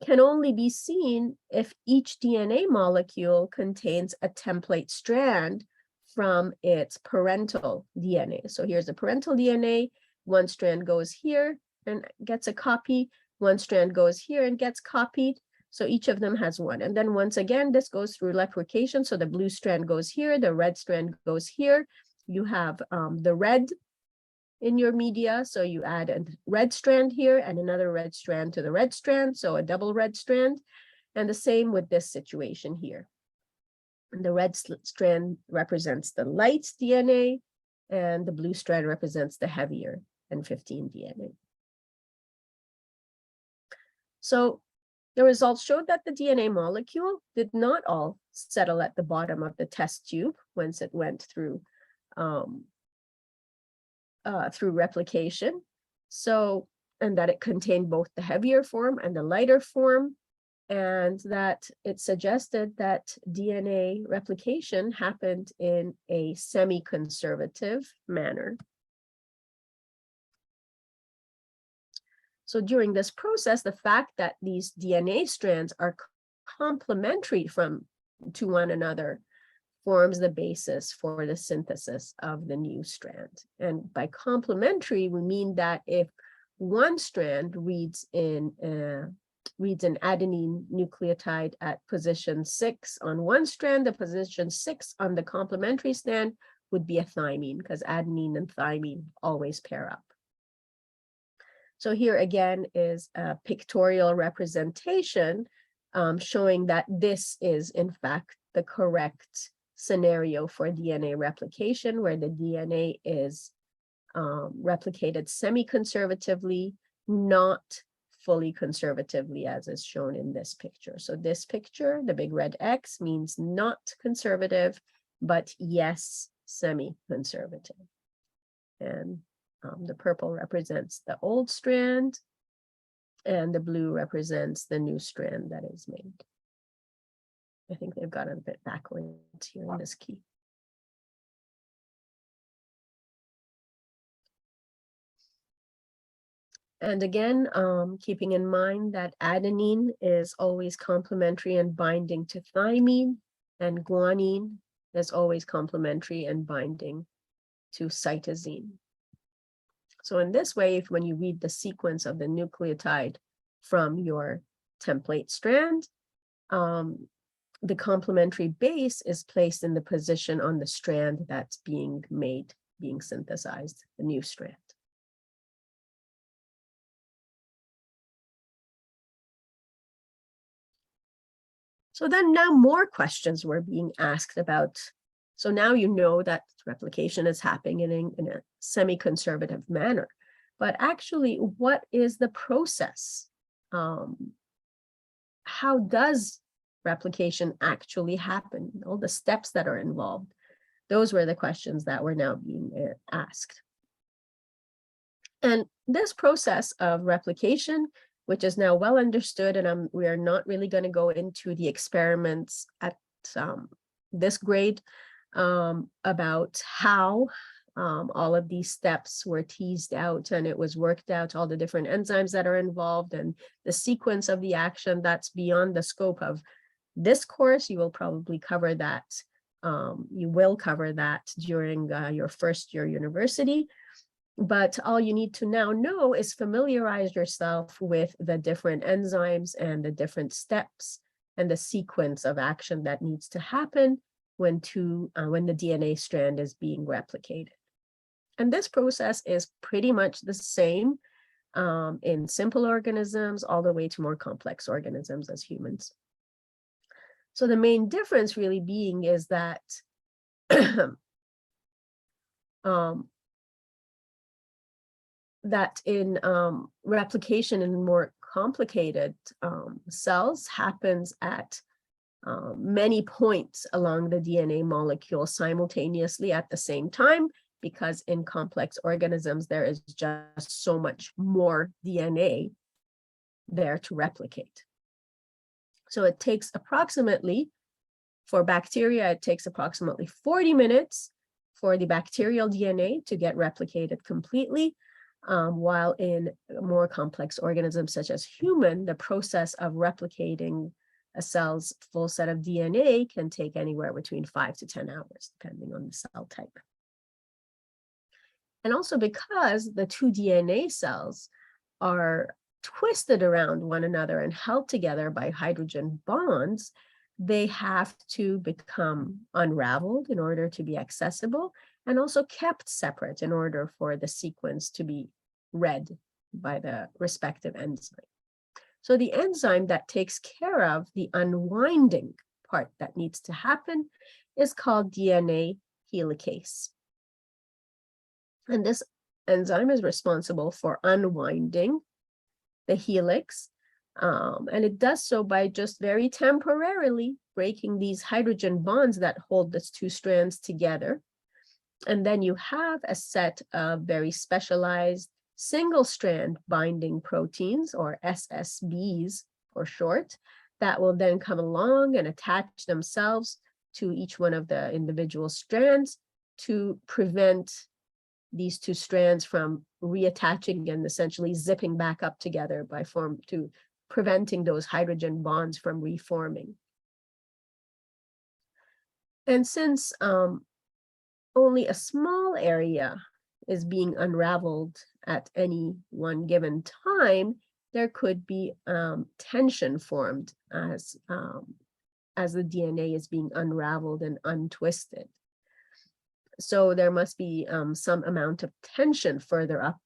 can only be seen if each DNA molecule contains a template strand from its parental DNA. So here's the parental DNA. One strand goes here and gets a copy. One strand goes here and gets copied. So each of them has one. And then once again, this goes through replication. So the blue strand goes here, the red strand goes here. You have the red in your media, so you add a red strand here and another red strand to the red strand, so a double red strand. And the same with this situation here. And the red strand represents the light DNA, and the blue strand represents the heavier N15 DNA. So the results showed that the DNA molecule did not all settle at the bottom of the test tube once it went through replication. So, and that it contained both the heavier form and the lighter form, and that it suggested that DNA replication happened in a semi-conservative manner. So during this process, the fact that these DNA strands are complementary to one another forms the basis for the synthesis of the new strand. And by complementary, we mean that if one strand reads an adenine nucleotide at position 6 on one strand, the position 6 on the complementary strand would be a thymine, because adenine and thymine always pair up. So here again is a pictorial representation showing that this is in fact the correct scenario for DNA replication, where the DNA is replicated semi-conservatively, not fully conservatively, as is shown in this picture. So this picture, the big red X, means not conservative, but yes, semi-conservative. And the purple represents the old strand, and the blue represents the new strand that is made. I think they've got it a bit backwards here in this key. And again, keeping in mind that adenine is always complementary and binding to thymine, and guanine is always complementary and binding to cytosine. So in this way, when you read the sequence of the nucleotide from your template strand, the complementary base is placed in the position on the strand that's being made, being synthesized, the new strand. So then now more questions were being asked about. So now you know that replication is happening in a semi-conservative manner. But actually, what is the process? How does replication actually happen? All the steps that are involved. Those were the questions that were now being asked. And this process of replication, which is now well understood, and we are not really going to go into the experiments at this grade about how all of these steps were teased out and it was worked out, all the different enzymes that are involved and the sequence of the action. That's beyond the scope of this course. You will probably cover that. You will cover that during your first year university. But all you need to now know is familiarize yourself with the different enzymes and the different steps and the sequence of action that needs to happen when the DNA strand is being replicated. And this process is pretty much the same in simple organisms all the way to more complex organisms as humans. So the main difference really being is that that in replication in more complicated cells happens at many points along the DNA molecule simultaneously at the same time, because in complex organisms, there is just so much more DNA there to replicate. So it takes approximately, for bacteria, it takes approximately 40 minutes for the bacterial DNA to get replicated completely, while in more complex organisms such as human, the process of replicating a cell's full set of DNA can take anywhere between 5 to 10 hours, depending on the cell type. And also because the two DNA cells are twisted around one another and held together by hydrogen bonds, they have to become unraveled in order to be accessible, and also kept separate in order for the sequence to be read by the respective enzyme. So the enzyme that takes care of the unwinding part that needs to happen is called DNA helicase. And this enzyme is responsible for unwinding the helix, and it does so by just very temporarily breaking these hydrogen bonds that hold these two strands together. And then you have a set of very specialized single-strand binding proteins, or SSBs for short, that will then come along and attach themselves to each one of the individual strands to prevent these two strands from reattaching and essentially zipping back up together by preventing those hydrogen bonds from reforming. And since only a small area is being unraveled at any one given time, there could be tension formed as the DNA is being unraveled and untwisted. So there must be some amount of tension further up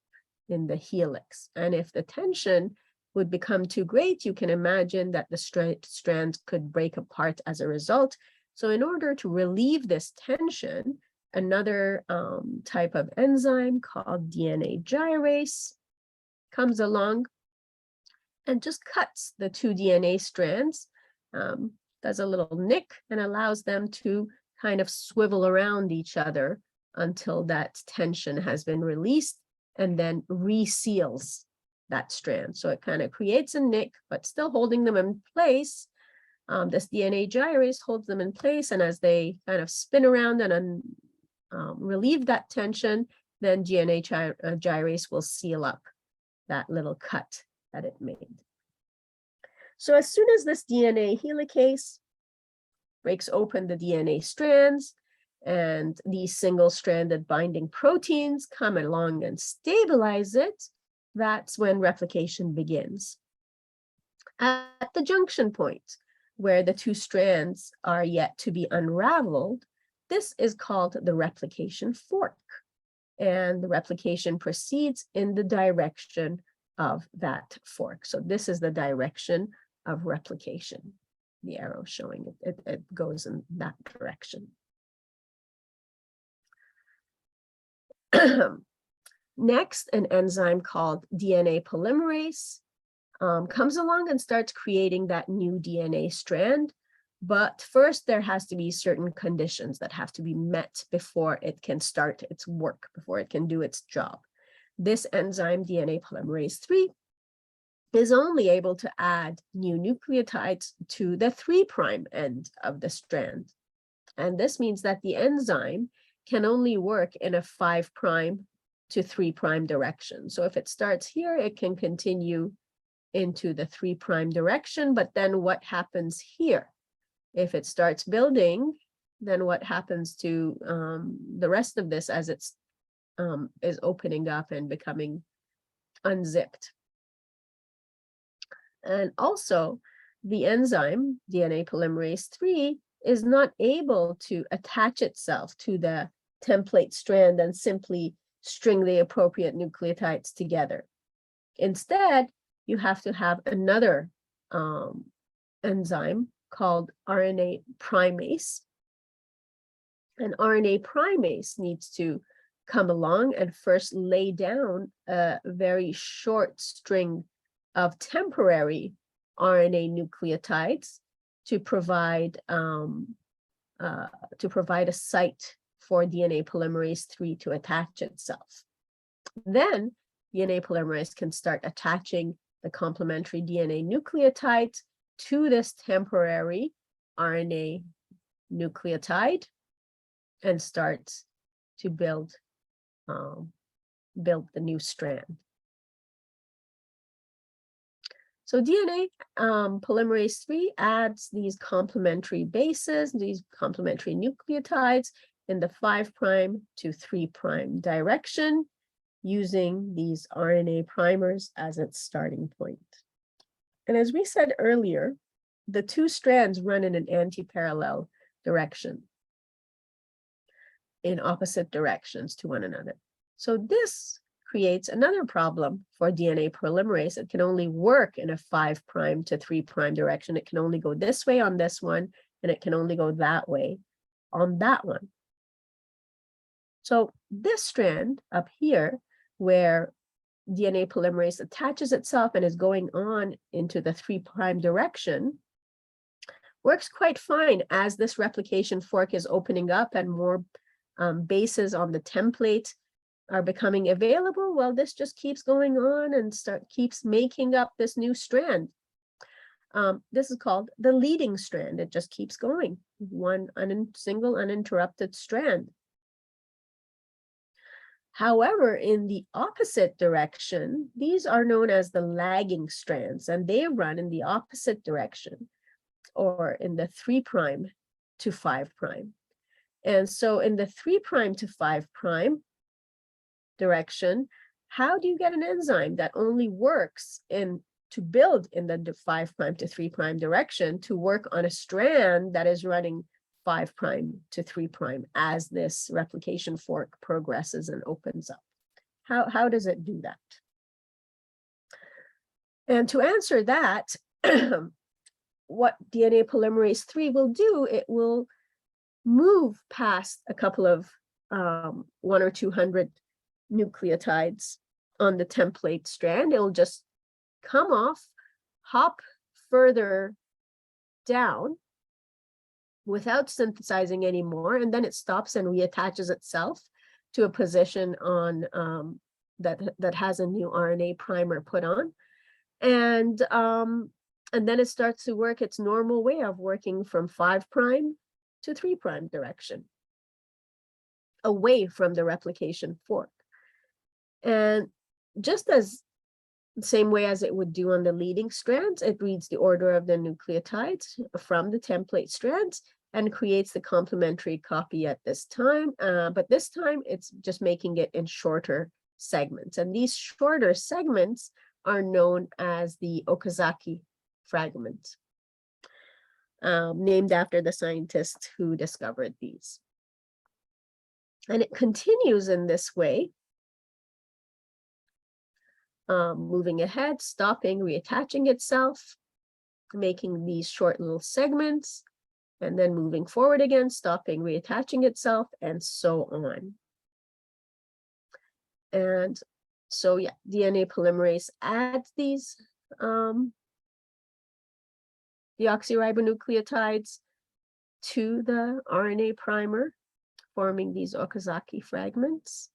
in the helix. And if the tension would become too great, you can imagine that the strands could break apart as a result. So in order to relieve this tension, another type of enzyme called DNA gyrase comes along and just cuts the two DNA strands, does a little nick, and allows them to kind of swivel around each other until that tension has been released, and then reseals that strand. So it kind of creates a nick, but still holding them in place. This DNA gyrase holds them in place, and as they kind of spin around and relieve that tension, then DNA gyrase will seal up that little cut that it made. So as soon as this DNA helicase breaks open the DNA strands, and these single-stranded binding proteins come along and stabilize it, that's when replication begins. At the junction point, where the two strands are yet to be unraveled, this is called the replication fork. And the replication proceeds in the direction of that fork. So this is the direction of replication. The arrow showing it goes in that direction. Next, an enzyme called DNA polymerase comes along and starts creating that new DNA strand. But first, there has to be certain conditions that have to be met before it can start its work, before it can do its job. This enzyme, DNA polymerase 3, is only able to add new nucleotides to the 3' end of the strand. And this means that the enzyme can only work in a 5' to 3' direction. So if it starts here, it can continue into the 3' direction, but then what happens here? If it starts building, then what happens to the rest of this as it's is opening up and becoming unzipped? And also, the enzyme, DNA polymerase 3, is not able to attach itself to the template strand and simply string the appropriate nucleotides together. Instead, you have to have another enzyme called RNA primase. And RNA primase needs to come along and first lay down a very short string of temporary RNA nucleotides to provide a site for DNA polymerase 3 to attach itself. Then DNA polymerase can start attaching the complementary DNA nucleotides to this temporary RNA nucleotide and starts to build the new strand. So DNA polymerase 3 adds these complementary bases, these complementary nucleotides in the 5' to 3' direction, using these RNA primers as its starting point. And as we said earlier, the two strands run in an anti-parallel direction, in opposite directions to one another. So this creates another problem for DNA polymerase. It can only work in a 5' to 3' direction. It can only go this way on this one, and it can only go that way on that one. So this strand up here, where DNA polymerase attaches itself and is going on into the 3' direction, works quite fine as this replication fork is opening up and more bases on the template are becoming available. Well, this just keeps going on and keeps making up this new strand. This is called the leading strand. It just keeps going, one single uninterrupted strand. However, in the opposite direction, these are known as the lagging strands, and they run in the opposite direction, or in the 3' to 5'. And so in the 3' to 5' direction, how do you get an enzyme that only works to build in the 5' to 3' direction to work on a strand that is running 5' to 3' as this replication fork progresses and opens up? How does it do that? And to answer that, what DNA polymerase 3 will do, it will move past a couple of 100 or 200 nucleotides on the template strand. It'll just come off, hop further down without synthesizing anymore, and then it stops and reattaches itself to a position on that has a new RNA primer put on, and then it starts to work its normal way of working from 5' to 3' direction, away from the replication fork. And just as the same way as it would do on the leading strands, it reads the order of the nucleotides from the template strands and creates the complementary copy at this time. But this time it's just making it in shorter segments. And these shorter segments are known as the Okazaki fragments. named after the scientist who discovered these. And it continues in this way, moving ahead, stopping, reattaching itself, making these short little segments, and then moving forward again, stopping, reattaching itself, and so on. And so, yeah, DNA polymerase adds these deoxyribonucleotides to the RNA primer, forming these Okazaki fragments.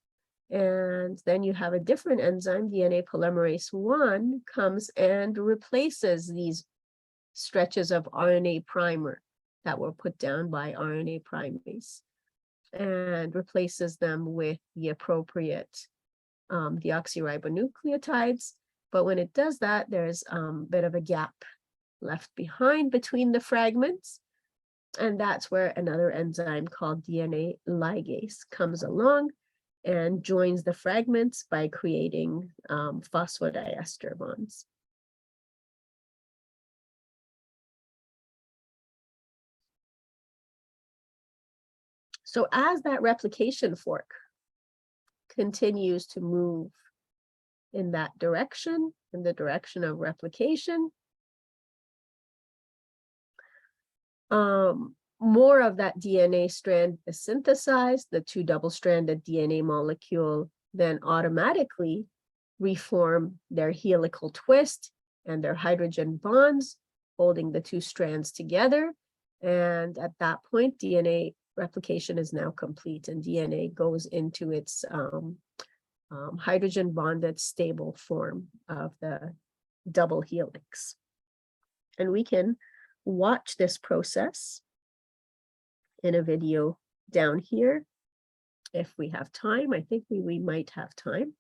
And then you have a different enzyme, DNA polymerase 1, comes and replaces these stretches of RNA primer that were put down by RNA primase, and replaces them with the appropriate deoxyribonucleotides. But when it does that, there's a bit of a gap left behind between the fragments. And that's where another enzyme called DNA ligase comes along and joins the fragments by creating phosphodiester bonds. So as that replication fork continues to move in that direction, in the direction of replication, more of that DNA strand is synthesized. The two double-stranded DNA molecule then automatically reform their helical twist and their hydrogen bonds, holding the two strands together. And at that point, DNA replication is now complete, and DNA goes into its hydrogen bonded stable form of the double helix. And we can watch this process in a video down here if we have time. I think we might have time.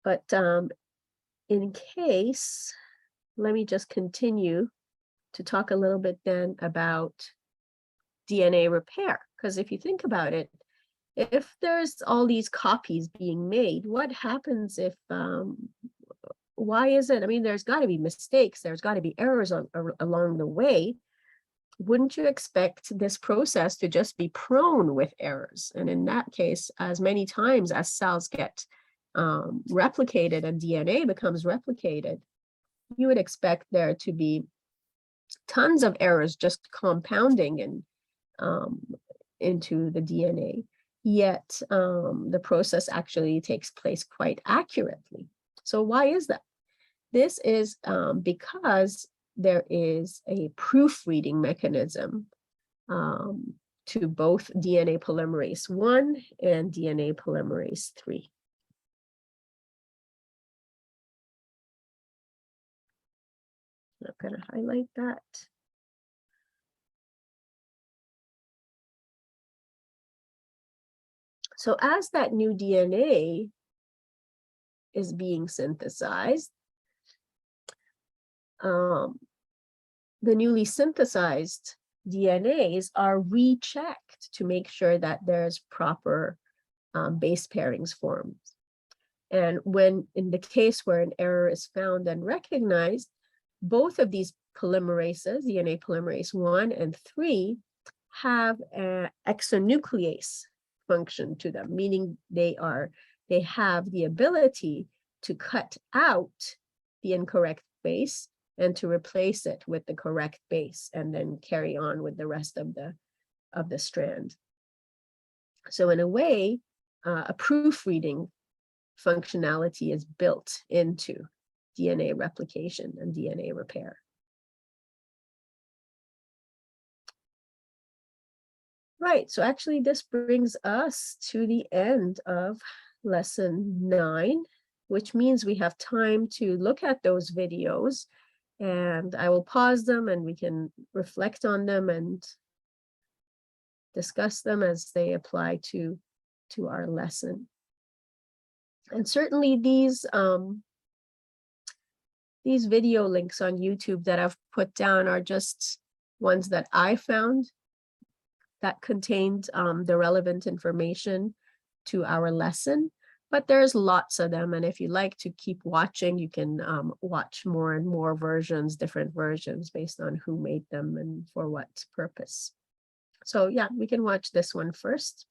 But in case, let me just continue to talk a little bit then about DNA repair. Because if you think about it, if there's all these copies being made, what happens if, why is it? I mean, there's got to be mistakes. There's got to be errors along the way. Wouldn't you expect this process to just be prone with errors? And in that case, as many times as cells get replicated and DNA becomes replicated, you would expect there to be tons of errors just compounding and into the DNA. Yet the process actually takes place quite accurately. So why is that? This is because there is a proofreading mechanism to both DNA polymerase 1 and DNA polymerase 3. I'm going to highlight that. So as that new DNA is being synthesized, the newly synthesized DNAs are rechecked to make sure that there's proper base pairings formed. And when, in the case where an error is found and recognized, both of these polymerases, DNA polymerase 1 and 3, have an exonuclease function to them, meaning they have the ability to cut out the incorrect base and to replace it with the correct base, and then carry on with the rest of the strand. So in a way, a proofreading functionality is built into DNA replication and DNA repair. Right, so actually this brings us to the end of lesson 9, which means we have time to look at those videos, and I will pause them and we can reflect on them and discuss them as they apply to our lesson. And certainly these video links on YouTube that I've put down are just ones that I found that contained the relevant information to our lesson. But there's lots of them, and if you like to keep watching, you can watch more and more versions, different versions based on who made them and for what purpose. So yeah, we can watch this one first.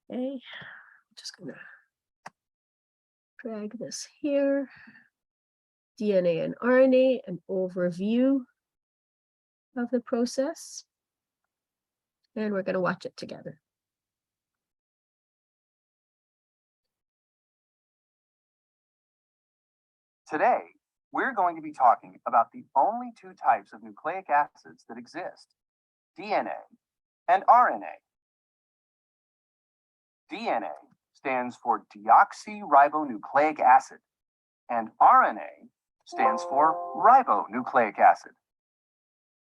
Okay, I'm just gonna drag this here. DNA and RNA, an overview of the process. And we're gonna watch it together. Today, we're going to be talking about the only two types of nucleic acids that exist, DNA and RNA. DNA stands for deoxyribonucleic acid, and RNA stands for ribonucleic acid.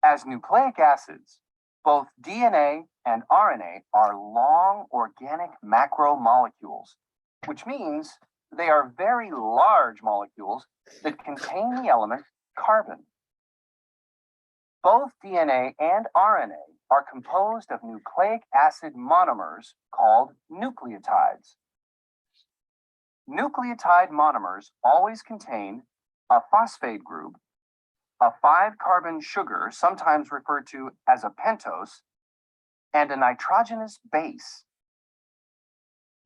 As nucleic acids, both DNA and RNA are long organic macromolecules, which means they are very large molecules that contain the element carbon. Both DNA and RNA are composed of nucleic acid monomers called nucleotides. Nucleotide monomers always contain a phosphate group, a 5-carbon sugar, sometimes referred to as a pentose, and a nitrogenous base.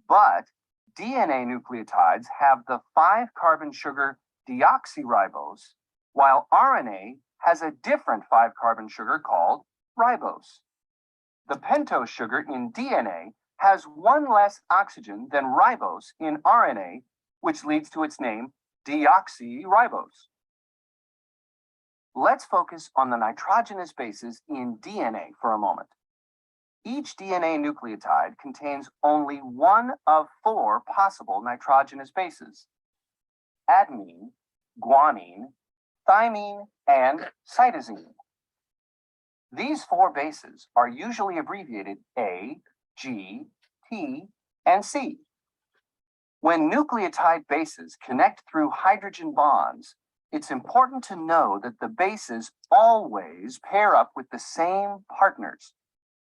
But DNA nucleotides have the 5-carbon sugar deoxyribose, while RNA has a different 5-carbon sugar called ribose. The pentose sugar in DNA has one less oxygen than ribose in RNA, which leads to its name, deoxyribose. Let's focus on the nitrogenous bases in DNA for a moment. Each DNA nucleotide contains only one of 4 possible nitrogenous bases: adenine, guanine, thymine, and cytosine. These 4 bases are usually abbreviated A, G, T, and C. When nucleotide bases connect through hydrogen bonds, it's important to know that the bases always pair up with the same partners.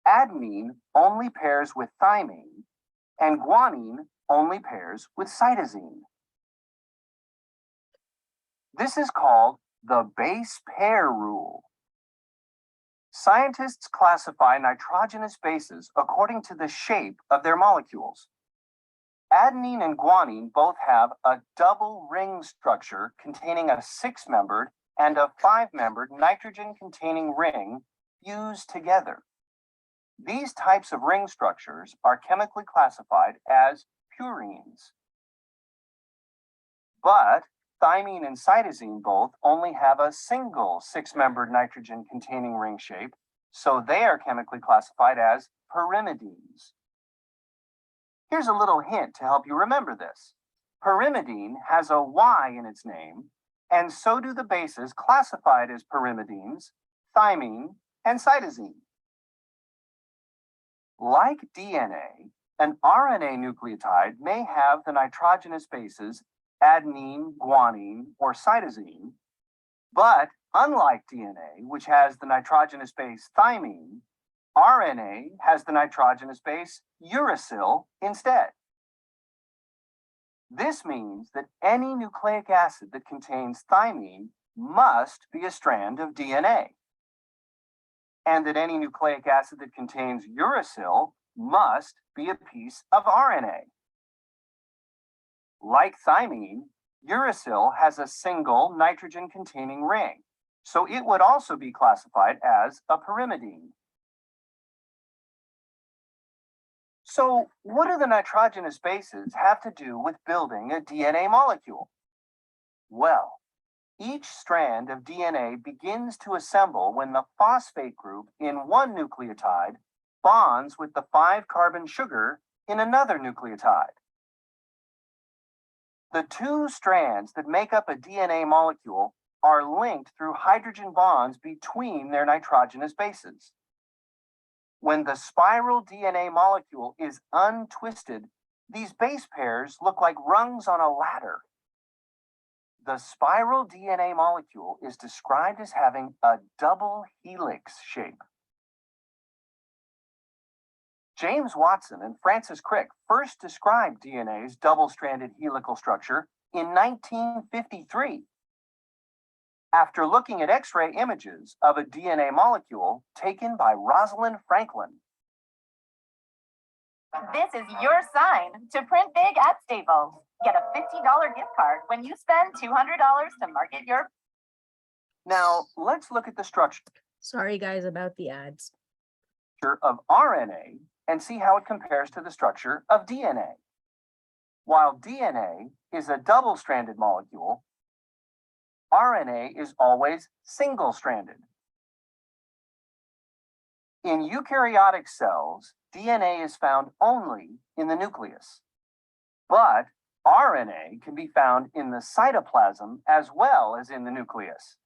Adenine only pairs with thymine, and guanine only pairs with cytosine. This is called the base pair rule. Scientists classify nitrogenous bases according to the shape of their molecules. Adenine and guanine both have a double ring structure containing a 6-membered and a 5-membered nitrogen-containing ring fused together. These types of ring structures are chemically classified as purines. But thymine and cytosine both only have a single 6-membered nitrogen-containing ring shape, so they are chemically classified as pyrimidines. Here's a little hint to help you remember this. Pyrimidine has a Y in its name, and so do the bases classified as pyrimidines, thymine, and cytosine. Like DNA, an RNA nucleotide may have the nitrogenous bases adenine, guanine, or cytosine, but unlike DNA, which has the nitrogenous base thymine, RNA has the nitrogenous base uracil instead. This means that any nucleic acid that contains thymine must be a strand of DNA, and that any nucleic acid that contains uracil must be a piece of RNA. Like thymine, uracil has a single nitrogen-containing ring, so it would also be classified as a pyrimidine. So what do the nitrogenous bases have to do with building a DNA molecule? Well, each strand of DNA begins to assemble when the phosphate group in one nucleotide bonds with the 5-carbon sugar in another nucleotide. The 2 strands that make up a DNA molecule are linked through hydrogen bonds between their nitrogenous bases. When the spiral DNA molecule is untwisted, these base pairs look like rungs on a ladder. The spiral DNA molecule is described as having a double helix shape. James Watson and Francis Crick first described DNA's double-stranded helical structure in 1953. After looking at X-ray images of a DNA molecule taken by Rosalind Franklin. This is your sign to print big at Staples. Get a $50 gift card when you spend $200 to market your. Now, let's look at the structure Sorry, guys, about the ads. of RNA and see how it compares to the structure of DNA. While DNA is a double-stranded molecule, RNA is always single-stranded. In eukaryotic cells, DNA is found only in the nucleus, but RNA can be found in the cytoplasm as well as in the nucleus.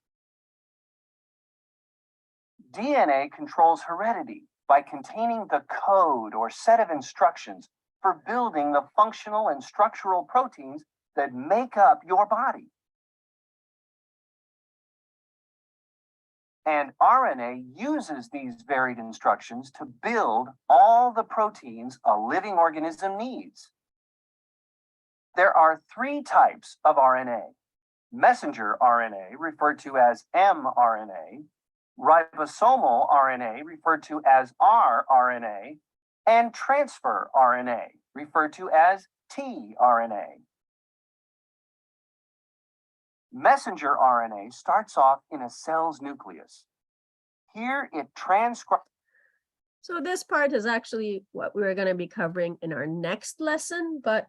DNA controls heredity by containing the code or set of instructions for building the functional and structural proteins that make up your body. And RNA uses these varied instructions to build all the proteins a living organism needs. There are three types of RNA: messenger RNA, referred to as mRNA, ribosomal RNA, referred to as rRNA, and transfer RNA, referred to as tRNA. Messenger RNA starts off in a cell's nucleus. Here it transcribes. So this part is actually what we're going to be covering in our next lesson, but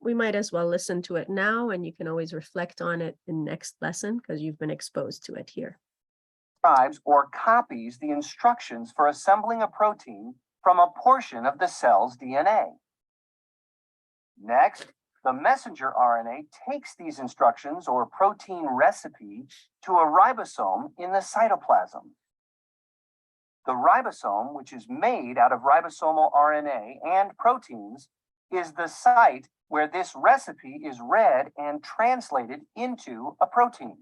we might as well listen to it now, and you can always reflect on it in next lesson because you've been exposed to it here. Transcribes or copies the instructions for assembling a protein from a portion of the cell's DNA. Next, the messenger RNA takes these instructions or protein recipe to a ribosome in the cytoplasm. The ribosome, which is made out of ribosomal RNA and proteins, is the site where this recipe is read and translated into a protein.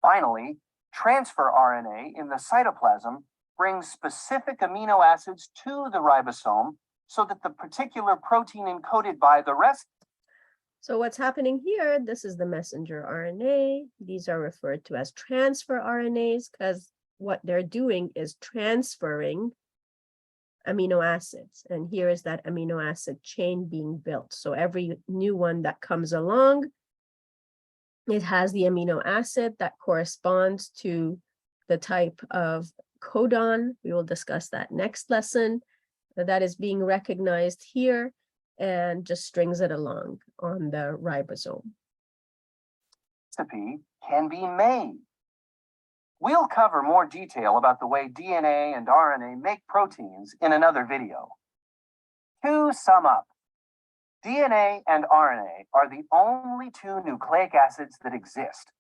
Finally, transfer RNA in the cytoplasm brings specific amino acids to the ribosome so that the particular protein encoded by the rest. So what's happening here, this is the messenger RNA. These are referred to as transfer RNAs because what they're doing is transferring amino acids. And here is that amino acid chain being built. So every new one that comes along, it has the amino acid that corresponds to the type of codon. We will discuss that next lesson. That is being recognized here and just strings it along on the ribosome. Recipe can be made. We'll cover more detail about the way DNA and RNA make proteins in another video. To sum up, DNA and RNA are the only two nucleic acids that exist.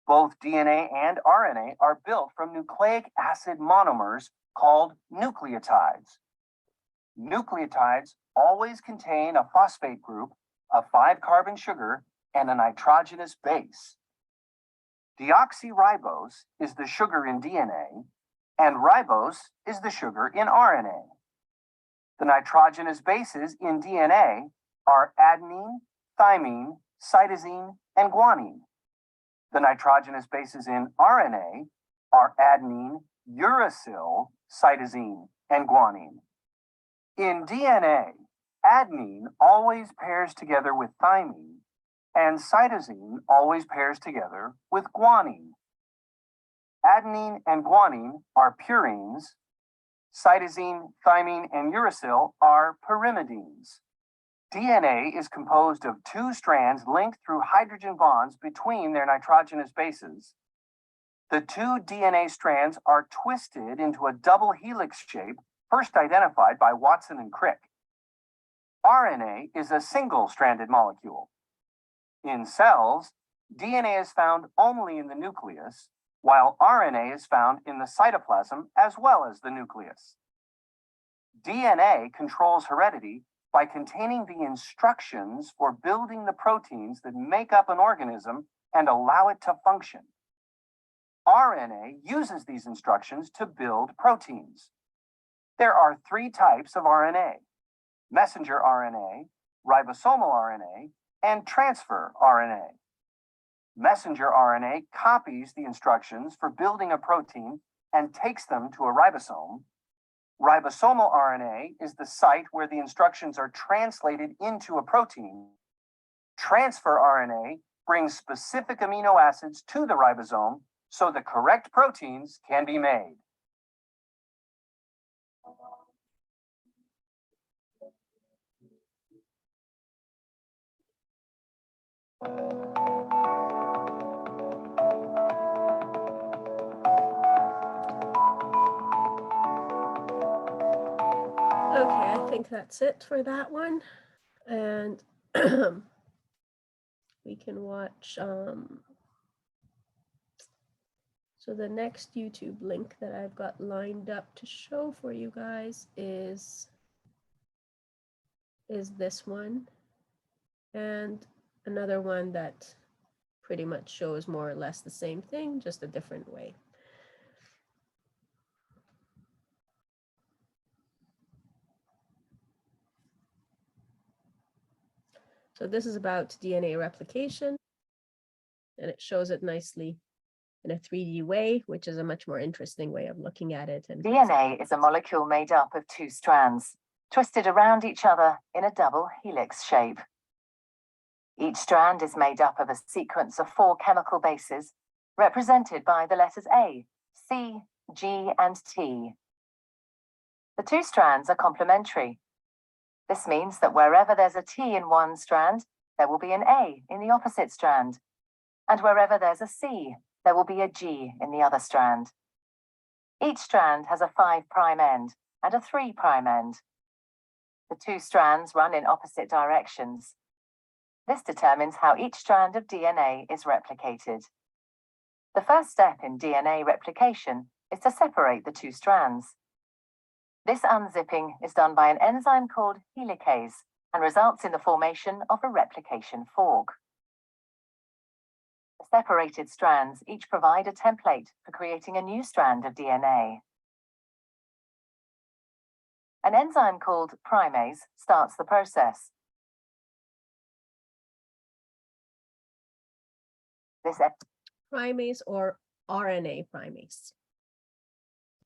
Both DNA and RNA are built from nucleic acid monomers called nucleotides. Nucleotides always contain a phosphate group, a 5-carbon sugar, and a nitrogenous base. Deoxyribose is the sugar in DNA, and ribose is the sugar in RNA. The nitrogenous bases in DNA are adenine, thymine, cytosine, and guanine. The nitrogenous bases in RNA are adenine, uracil, cytosine, and guanine. In DNA, adenine always pairs together with thymine, and cytosine always pairs together with guanine. Adenine and guanine are purines. Cytosine, thymine, and uracil are pyrimidines. DNA is composed of 2 strands linked through hydrogen bonds between their nitrogenous bases. The 2 DNA strands are twisted into a double helix shape first identified by Watson and Crick. RNA is a single-stranded molecule. In cells, DNA is found only in the nucleus, while RNA is found in the cytoplasm as well as the nucleus. DNA controls heredity by containing the instructions for building the proteins that make up an organism and allow it to function. RNA uses these instructions to build proteins. There are 3 types of RNA: messenger RNA, ribosomal RNA, and transfer RNA. Messenger RNA copies the instructions for building a protein and takes them to a ribosome. Ribosomal RNA is the site where the instructions are translated into a protein. Transfer RNA brings specific amino acids to the ribosome so the correct proteins can be made. Okay, I think that's it for that one. And we can watch, so the next YouTube link that I've got lined up to show for you guys is this one, and another one that pretty much shows more or less the same thing, just a different way. So this is about DNA replication, and it shows it nicely in a 3D way, which is a much more interesting way of looking at it. And DNA is a molecule made up of 2 strands, twisted around each other in a double helix shape. Each strand is made up of a sequence of 4 chemical bases, represented by the letters A, C, G, and T. The 2 strands are complementary. This means that wherever there's a T in one strand, there will be an A in the opposite strand. And wherever there's a C, there will be a G in the other strand. Each strand has a 5' end and a 3' end. The 2 strands run in opposite directions. This determines how each strand of DNA is replicated. The first step in DNA replication is to separate the 2 strands. This unzipping is done by an enzyme called helicase and results in the formation of a replication fork. The separated strands each provide a template for creating a new strand of DNA. An enzyme called primase starts the process. This primase or RNA primase.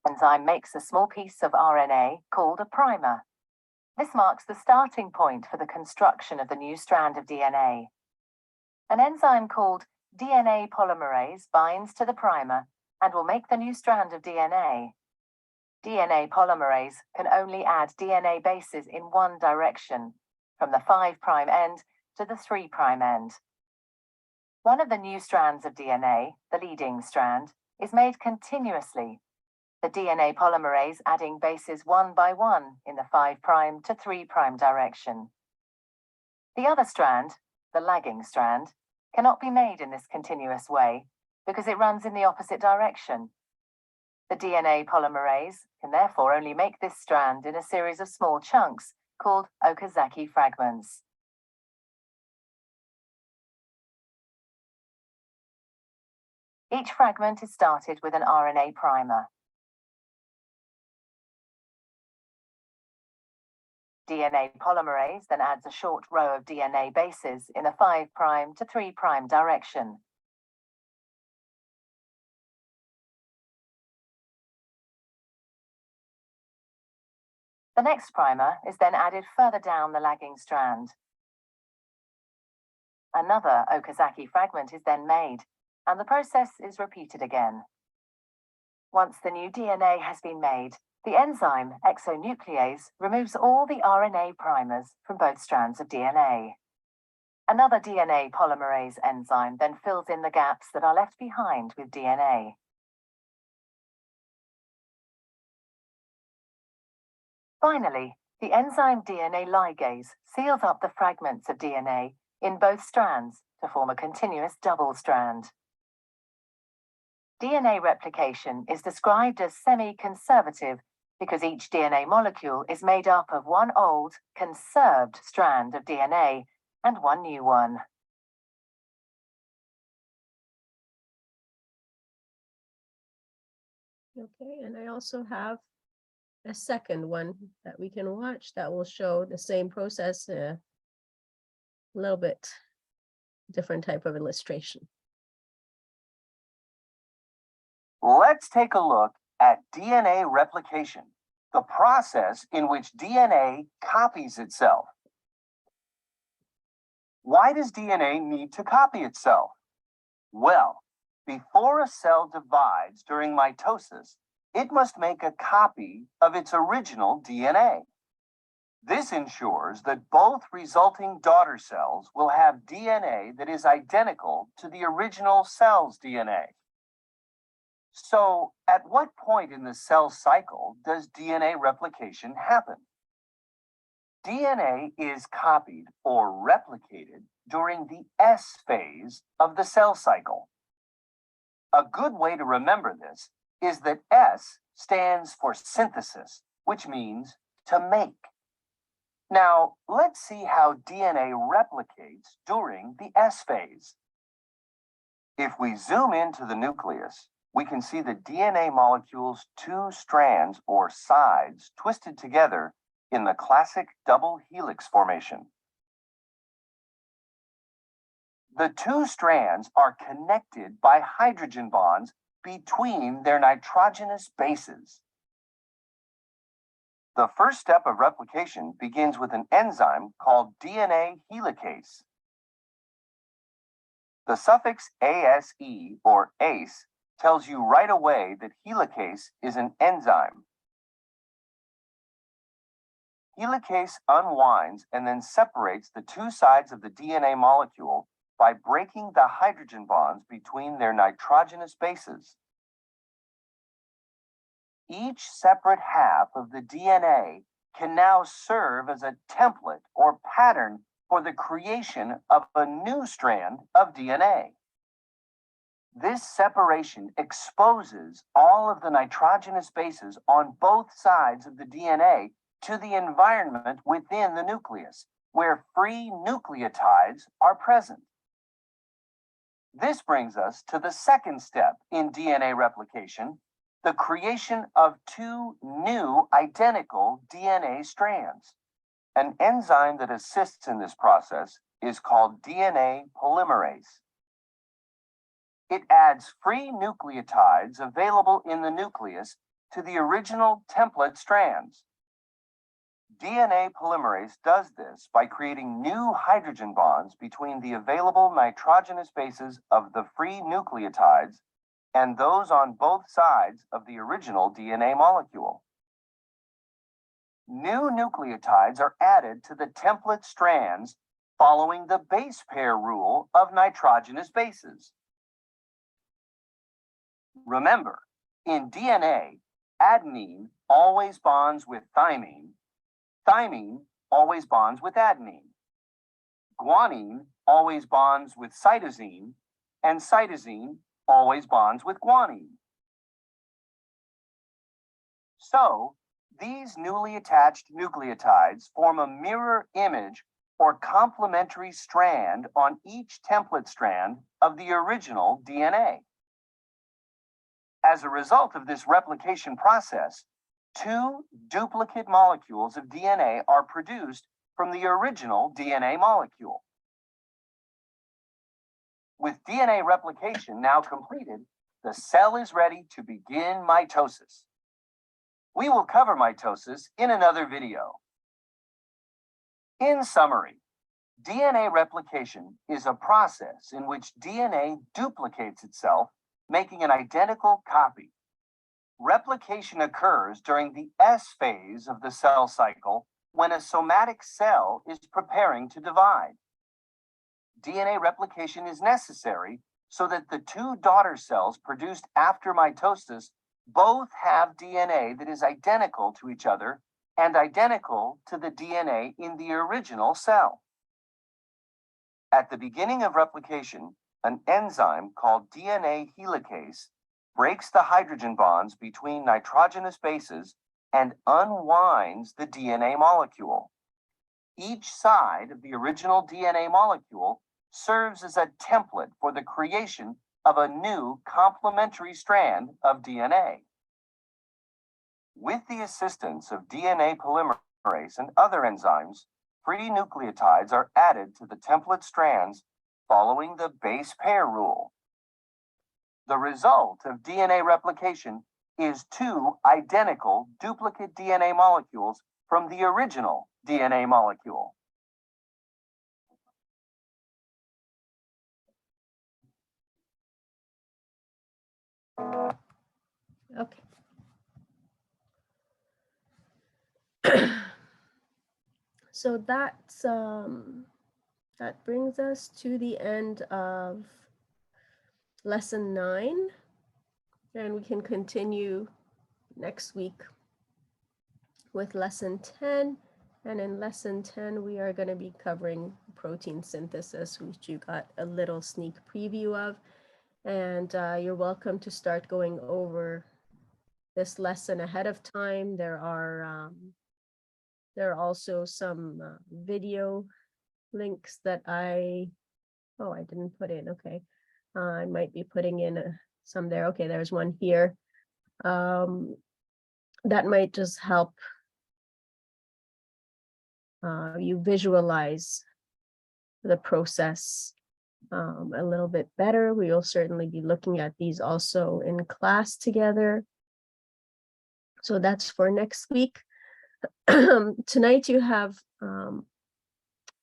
Enzyme makes a small piece of RNA called a primer. This marks the starting point for the construction of the new strand of DNA. An enzyme called DNA polymerase binds to the primer and will make the new strand of DNA. DNA polymerase can only add DNA bases in one direction, from the 5' end to the 3' end. One of the new strands of DNA, the leading strand, is made continuously, the DNA polymerase adding bases one by one in the 5' to 3' direction. The other strand, the lagging strand, cannot be made in this continuous way because it runs in the opposite direction. The DNA polymerase can therefore only make this strand in a series of small chunks called Okazaki fragments. Each fragment is started with an RNA primer. DNA polymerase then adds a short row of DNA bases in a 5' to 3' direction. The next primer is then added further down the lagging strand. Another Okazaki fragment is then made, and the process is repeated again. Once the new DNA has been made, the enzyme exonuclease removes all the RNA primers from both strands of DNA. Another DNA polymerase enzyme then fills in the gaps that are left behind with DNA. Finally, the enzyme DNA ligase seals up the fragments of DNA in both strands to form a continuous double strand. DNA replication is described as semi-conservative because each DNA molecule is made up of one old, conserved strand of DNA and one new one. Okay, and I also have a second one that we can watch that will show the same process, a little bit different type of illustration. Let's take a look at DNA replication, the process in which DNA copies itself. Why does DNA need to copy itself? Well, before a cell divides during mitosis, it must make a copy of its original DNA. This ensures that both resulting daughter cells will have DNA that is identical to the original cell's DNA. So, at what point in the cell cycle does DNA replication happen? DNA is copied or replicated during the S phase of the cell cycle. A good way to remember this is that S stands for synthesis, which means to make. Now, let's see how DNA replicates during the S phase. If we zoom into the nucleus, we can see the DNA molecule's two strands or sides twisted together in the classic double helix formation. The two strands are connected by hydrogen bonds between their nitrogenous bases. The first step of replication begins with an enzyme called DNA helicase. The suffix ase or ACE tells you right away that helicase is an enzyme. Helicase unwinds and then separates the two sides of the DNA molecule by breaking the hydrogen bonds between their nitrogenous bases. Each separate half of the DNA can now serve as a template or pattern for the creation of a new strand of DNA. This separation exposes all of the nitrogenous bases on both sides of the DNA to the environment within the nucleus, where free nucleotides are present. This brings us to the second step in DNA replication, the creation of two new identical DNA strands. An enzyme that assists in this process is called DNA polymerase. It adds free nucleotides available in the nucleus to the original template strands. DNA polymerase does this by creating new hydrogen bonds between the available nitrogenous bases of the free nucleotides and those on both sides of the original DNA molecule. New nucleotides are added to the template strands following the base pair rule of nitrogenous bases. Remember, in DNA, adenine always bonds with thymine, thymine always bonds with adenine, guanine always bonds with cytosine, and cytosine always bonds with guanine. So, these newly attached nucleotides form a mirror image or complementary strand on each template strand of the original DNA. As a result of this replication process, two duplicate molecules of DNA are produced from the original DNA molecule. With DNA replication now completed, the cell is ready to begin mitosis. We will cover mitosis in another video. In summary, DNA replication is a process in which DNA duplicates itself, making an identical copy. Replication occurs during the S phase of the cell cycle when a somatic cell is preparing to divide. DNA replication is necessary so that the two daughter cells produced after mitosis both have DNA that is identical to each other and identical to the DNA in the original cell. At the beginning of replication, an enzyme called DNA helicase breaks the hydrogen bonds between nitrogenous bases and unwinds the DNA molecule. Each side of the original DNA molecule serves as a template for the creation of a new complementary strand of DNA. With the assistance of DNA polymerase and other enzymes, free nucleotides are added to the template strands following the base pair rule. The result of DNA replication is two identical duplicate DNA molecules from the original DNA molecule. Okay. So that's that brings us to the end of lesson 9, and we can continue next week with lesson 10. And in lesson 10, we are going to be covering protein synthesis, which you got a little sneak preview of. And you're welcome to start going over this lesson ahead of time. There are also some video links that I didn't put in. Okay. I might be putting in some there. Okay, there's one here. That might just help you visualize the process a little bit better. We will certainly be looking at these also in class together. So that's for next week. Tonight you have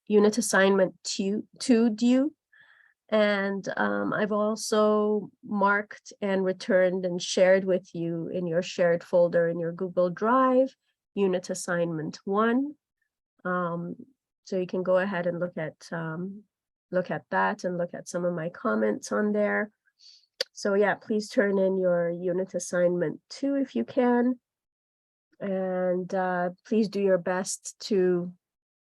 unit assignment 2 due. And I've also marked and returned and shared with you in your shared folder in your Google Drive, unit assignment 1. So you can go ahead and look at that and look at some of my comments on there. So yeah, please turn in your unit assignment 2 if you can. And please do your best to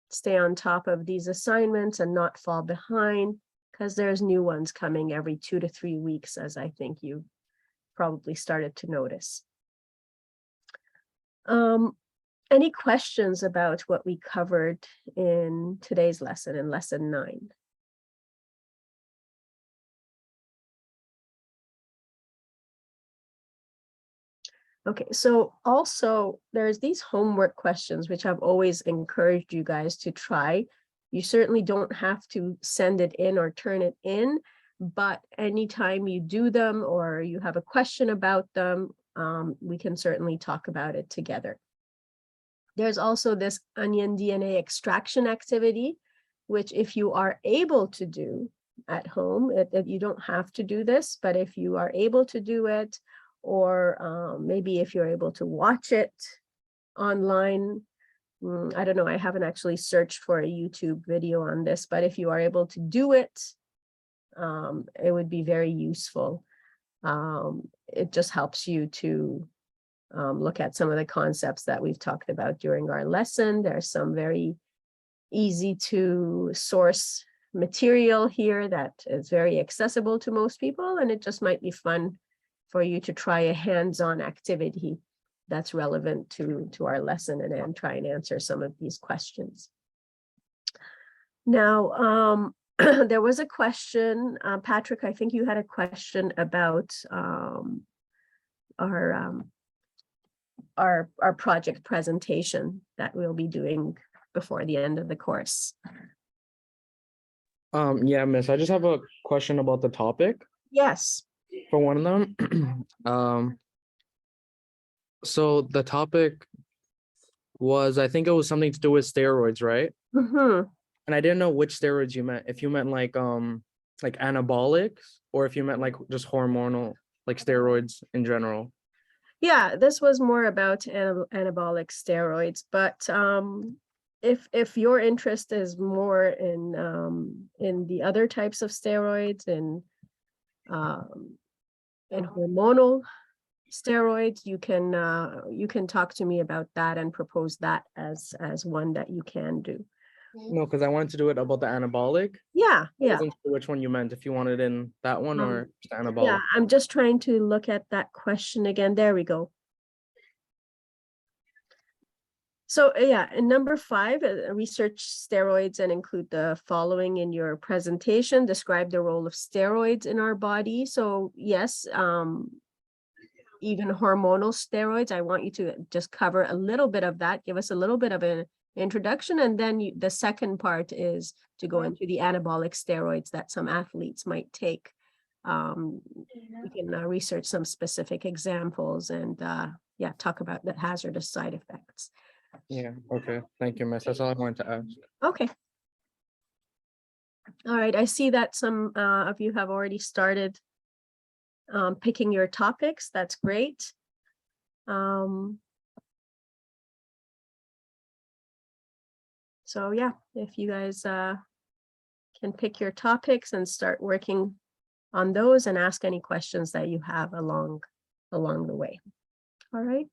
stay on top of these assignments and not fall behind, because there's new ones coming every 2 to 3 weeks, as I think you probably started to notice. Any questions about what we covered in today's lesson, in lesson 9? Okay, so also there's these homework questions, which I've always encouraged you guys to try. You certainly don't have to send it in or turn it in, but anytime you do them or you have a question about them, we can certainly talk about it together. There's also this onion DNA extraction activity, which if you are able to do at home, you don't have to do this, but if you are able to do it, or maybe if you're able to watch it online, I don't know, I haven't actually searched for a YouTube video on this, but if you are able to do it, it would be very useful. It just helps you to look at some of the concepts that we've talked about during our lesson. There's some very easy to source material here that is very accessible to most people, and it just might be fun for you to try a hands-on activity that's relevant to our lesson and try and answer some of these questions. Now, there was a question, Patrick, I think you had a question about our project presentation that we'll be doing before the end of the course. Yeah, Miss, I just have a question about the topic. Yes. For one of them. So the topic was, I think it was something to do with steroids, right? Mm-hmm. And I didn't know which steroids you meant. If you meant like anabolics, or if you meant like just hormonal, like steroids in general. Yeah, this was more about anabolic steroids, but if your interest is more in the other types of steroids and hormonal steroids, you can talk to me about that and propose that as one that you can do. No, because I wanted to do it about the anabolic. Yeah, I yeah. wasn't sure which one you meant, if you wanted in that one or just anabolic. Yeah, I'm just trying to look at that question again. There we go. So yeah, and number 5, research steroids and include the following in your presentation. Describe the role of steroids in our body. So yes, even hormonal steroids, I want you to just cover a little bit of that, give us a little bit of an introduction, and then the second part is to go into the anabolic steroids that some athletes might take. We can research some specific examples and yeah, talk about the hazardous side effects. Yeah, okay. Thank you, Miss. That's all I wanted to ask. Okay. All right, I see that some of you have already started picking your topics. That's great. So yeah, if you guys can pick your topics and start working on those and ask any questions that you have along the way. All right.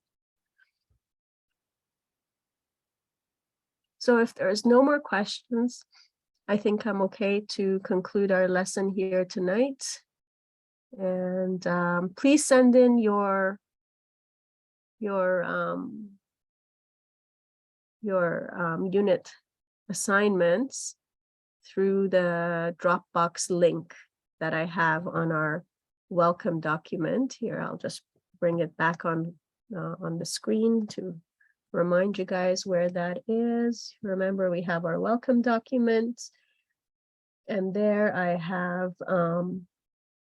So if there's no more questions, I think I'm okay to conclude our lesson here tonight. And please send in your unit assignments through the Dropbox link that I have on our welcome document. Here, I'll just bring it back on the screen to remind you guys where that is. Remember, we have our welcome document, and there I have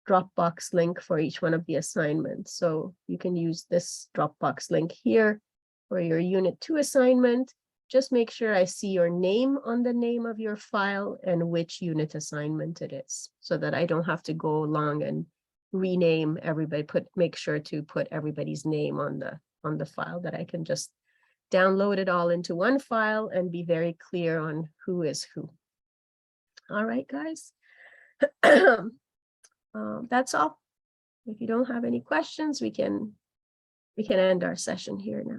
Dropbox link for each one of the assignments. So you can use this Dropbox link here for your Unit 2 assignment. Just make sure I see your name on the name of your file and which unit assignment it is, so that I don't have to go along and rename everybody, make sure to put everybody's name on the file, that I can just download it all into one file and be very clear on who is who. All right, guys. That's all. If you don't have any questions, we can end our session here now.